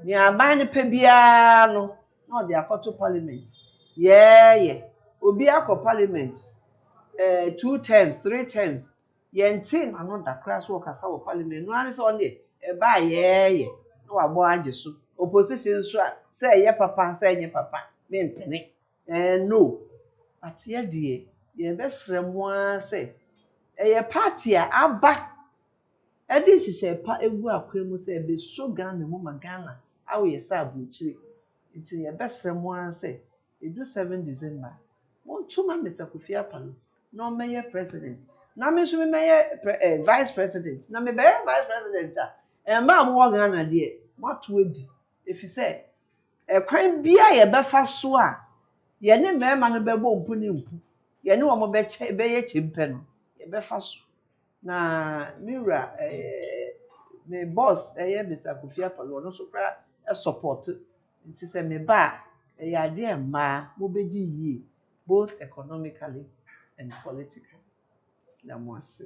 ni aban ne pe bia no na de akoto parliament. Yeah. Obi akọ parliament 2 terms, 3 terms. Yenti na no da class work asa wo parliament. No ani so on e ba yeah. No wa bo age so. Opposition so say ye papa, say nye papa. Me mpene. No. But ye die ye besre mo a say ye party a aba e di hihye pa egu akwemu say be so Ghana mu magana awo ye sa abuchire. Nti ye besre mo a say e do 7 December. Won tuma Mr. Kofi Apam no meye president. Na me so me meye vice president. Na me be vice president a ma mo Ghana de mato edi. Efi say kwan bia ye befa so a ye ne mema no bebo mpu ne mpu. Ye ne wo mo be ye chimpe no ye befa so. Na mira me boss Mr. Kofi Apam no so pra support. Nti say me ba ye ade ma mo bedi yi both economically and politically. Na mo ase.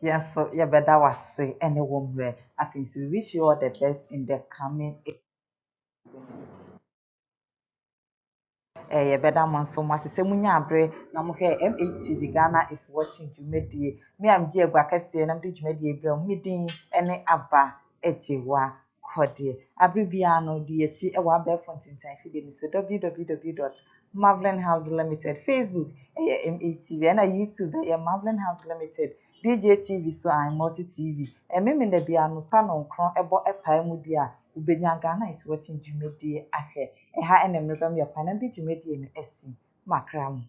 Yes, so yeah, better was say any woman. I think we wish you all the best in the coming. Yeah, better man so much. Say munya abre na mo hwe MATV Ghana is watching Jumedie. Me am die gwa kase na mde Jumedie bre midin ene aba ejewa kode. Abre bia no die echi e wa be fontintan fide ni so www.Marvelin House Limited Facebook MATV and YouTube Marvelin House Limited. DJ TV so I'm multi TV. Me na bia no pa no nkron ebo epa mu dia ubenya Ghana is watching Jumedie ahwe. Ha enem no bam yakwa na bi Jumedie no asi makram.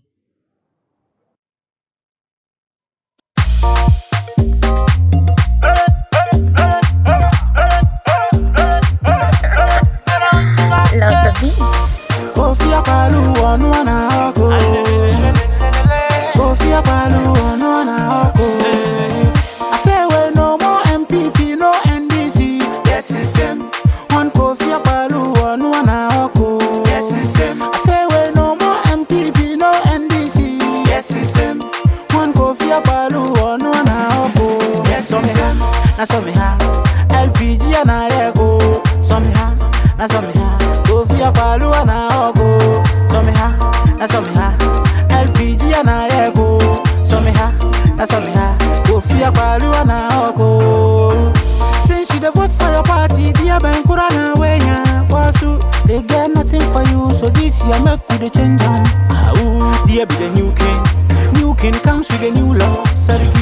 Love the beat. Kofi Apam onu na oko. Kofi Apam onu na oko. I say we no more MPP, no NDC. Yes, it's him. One Kofi Apam onu na oko. Yes, it's him. I say we no more MPP, no NDC. Yes, it's him. One Kofi Apam onu na oko. Yes, it's him. Na so me ha LPG na ego. So me ha na so me ha Kofi Apam na oko. So me ha na so me ha LPG na ego. So me ha na so me ha Kofi Apam na oko. Since you dey vote for your party, dear Ben Kurana wenya wasu. They get nothing for you, so this year make we dey change am. Dear be the new king. New king comes with a new law.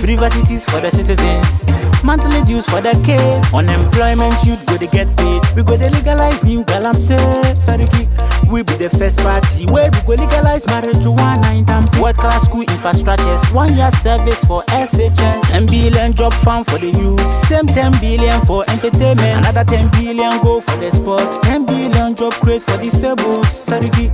Universities for the citizens, monthly dues for the kids. Unemployment youth go to get paid. We go to legalize new galamse. Sariki, we be the first party where we go legalize marijuana in Tampa. World class school infrastructures, 1 year service for SHS, 10 billion job fund for the youth, same 10 billion for entertainment, another 10 billion go for the sport, 10 billion job create for disabled. Sariki.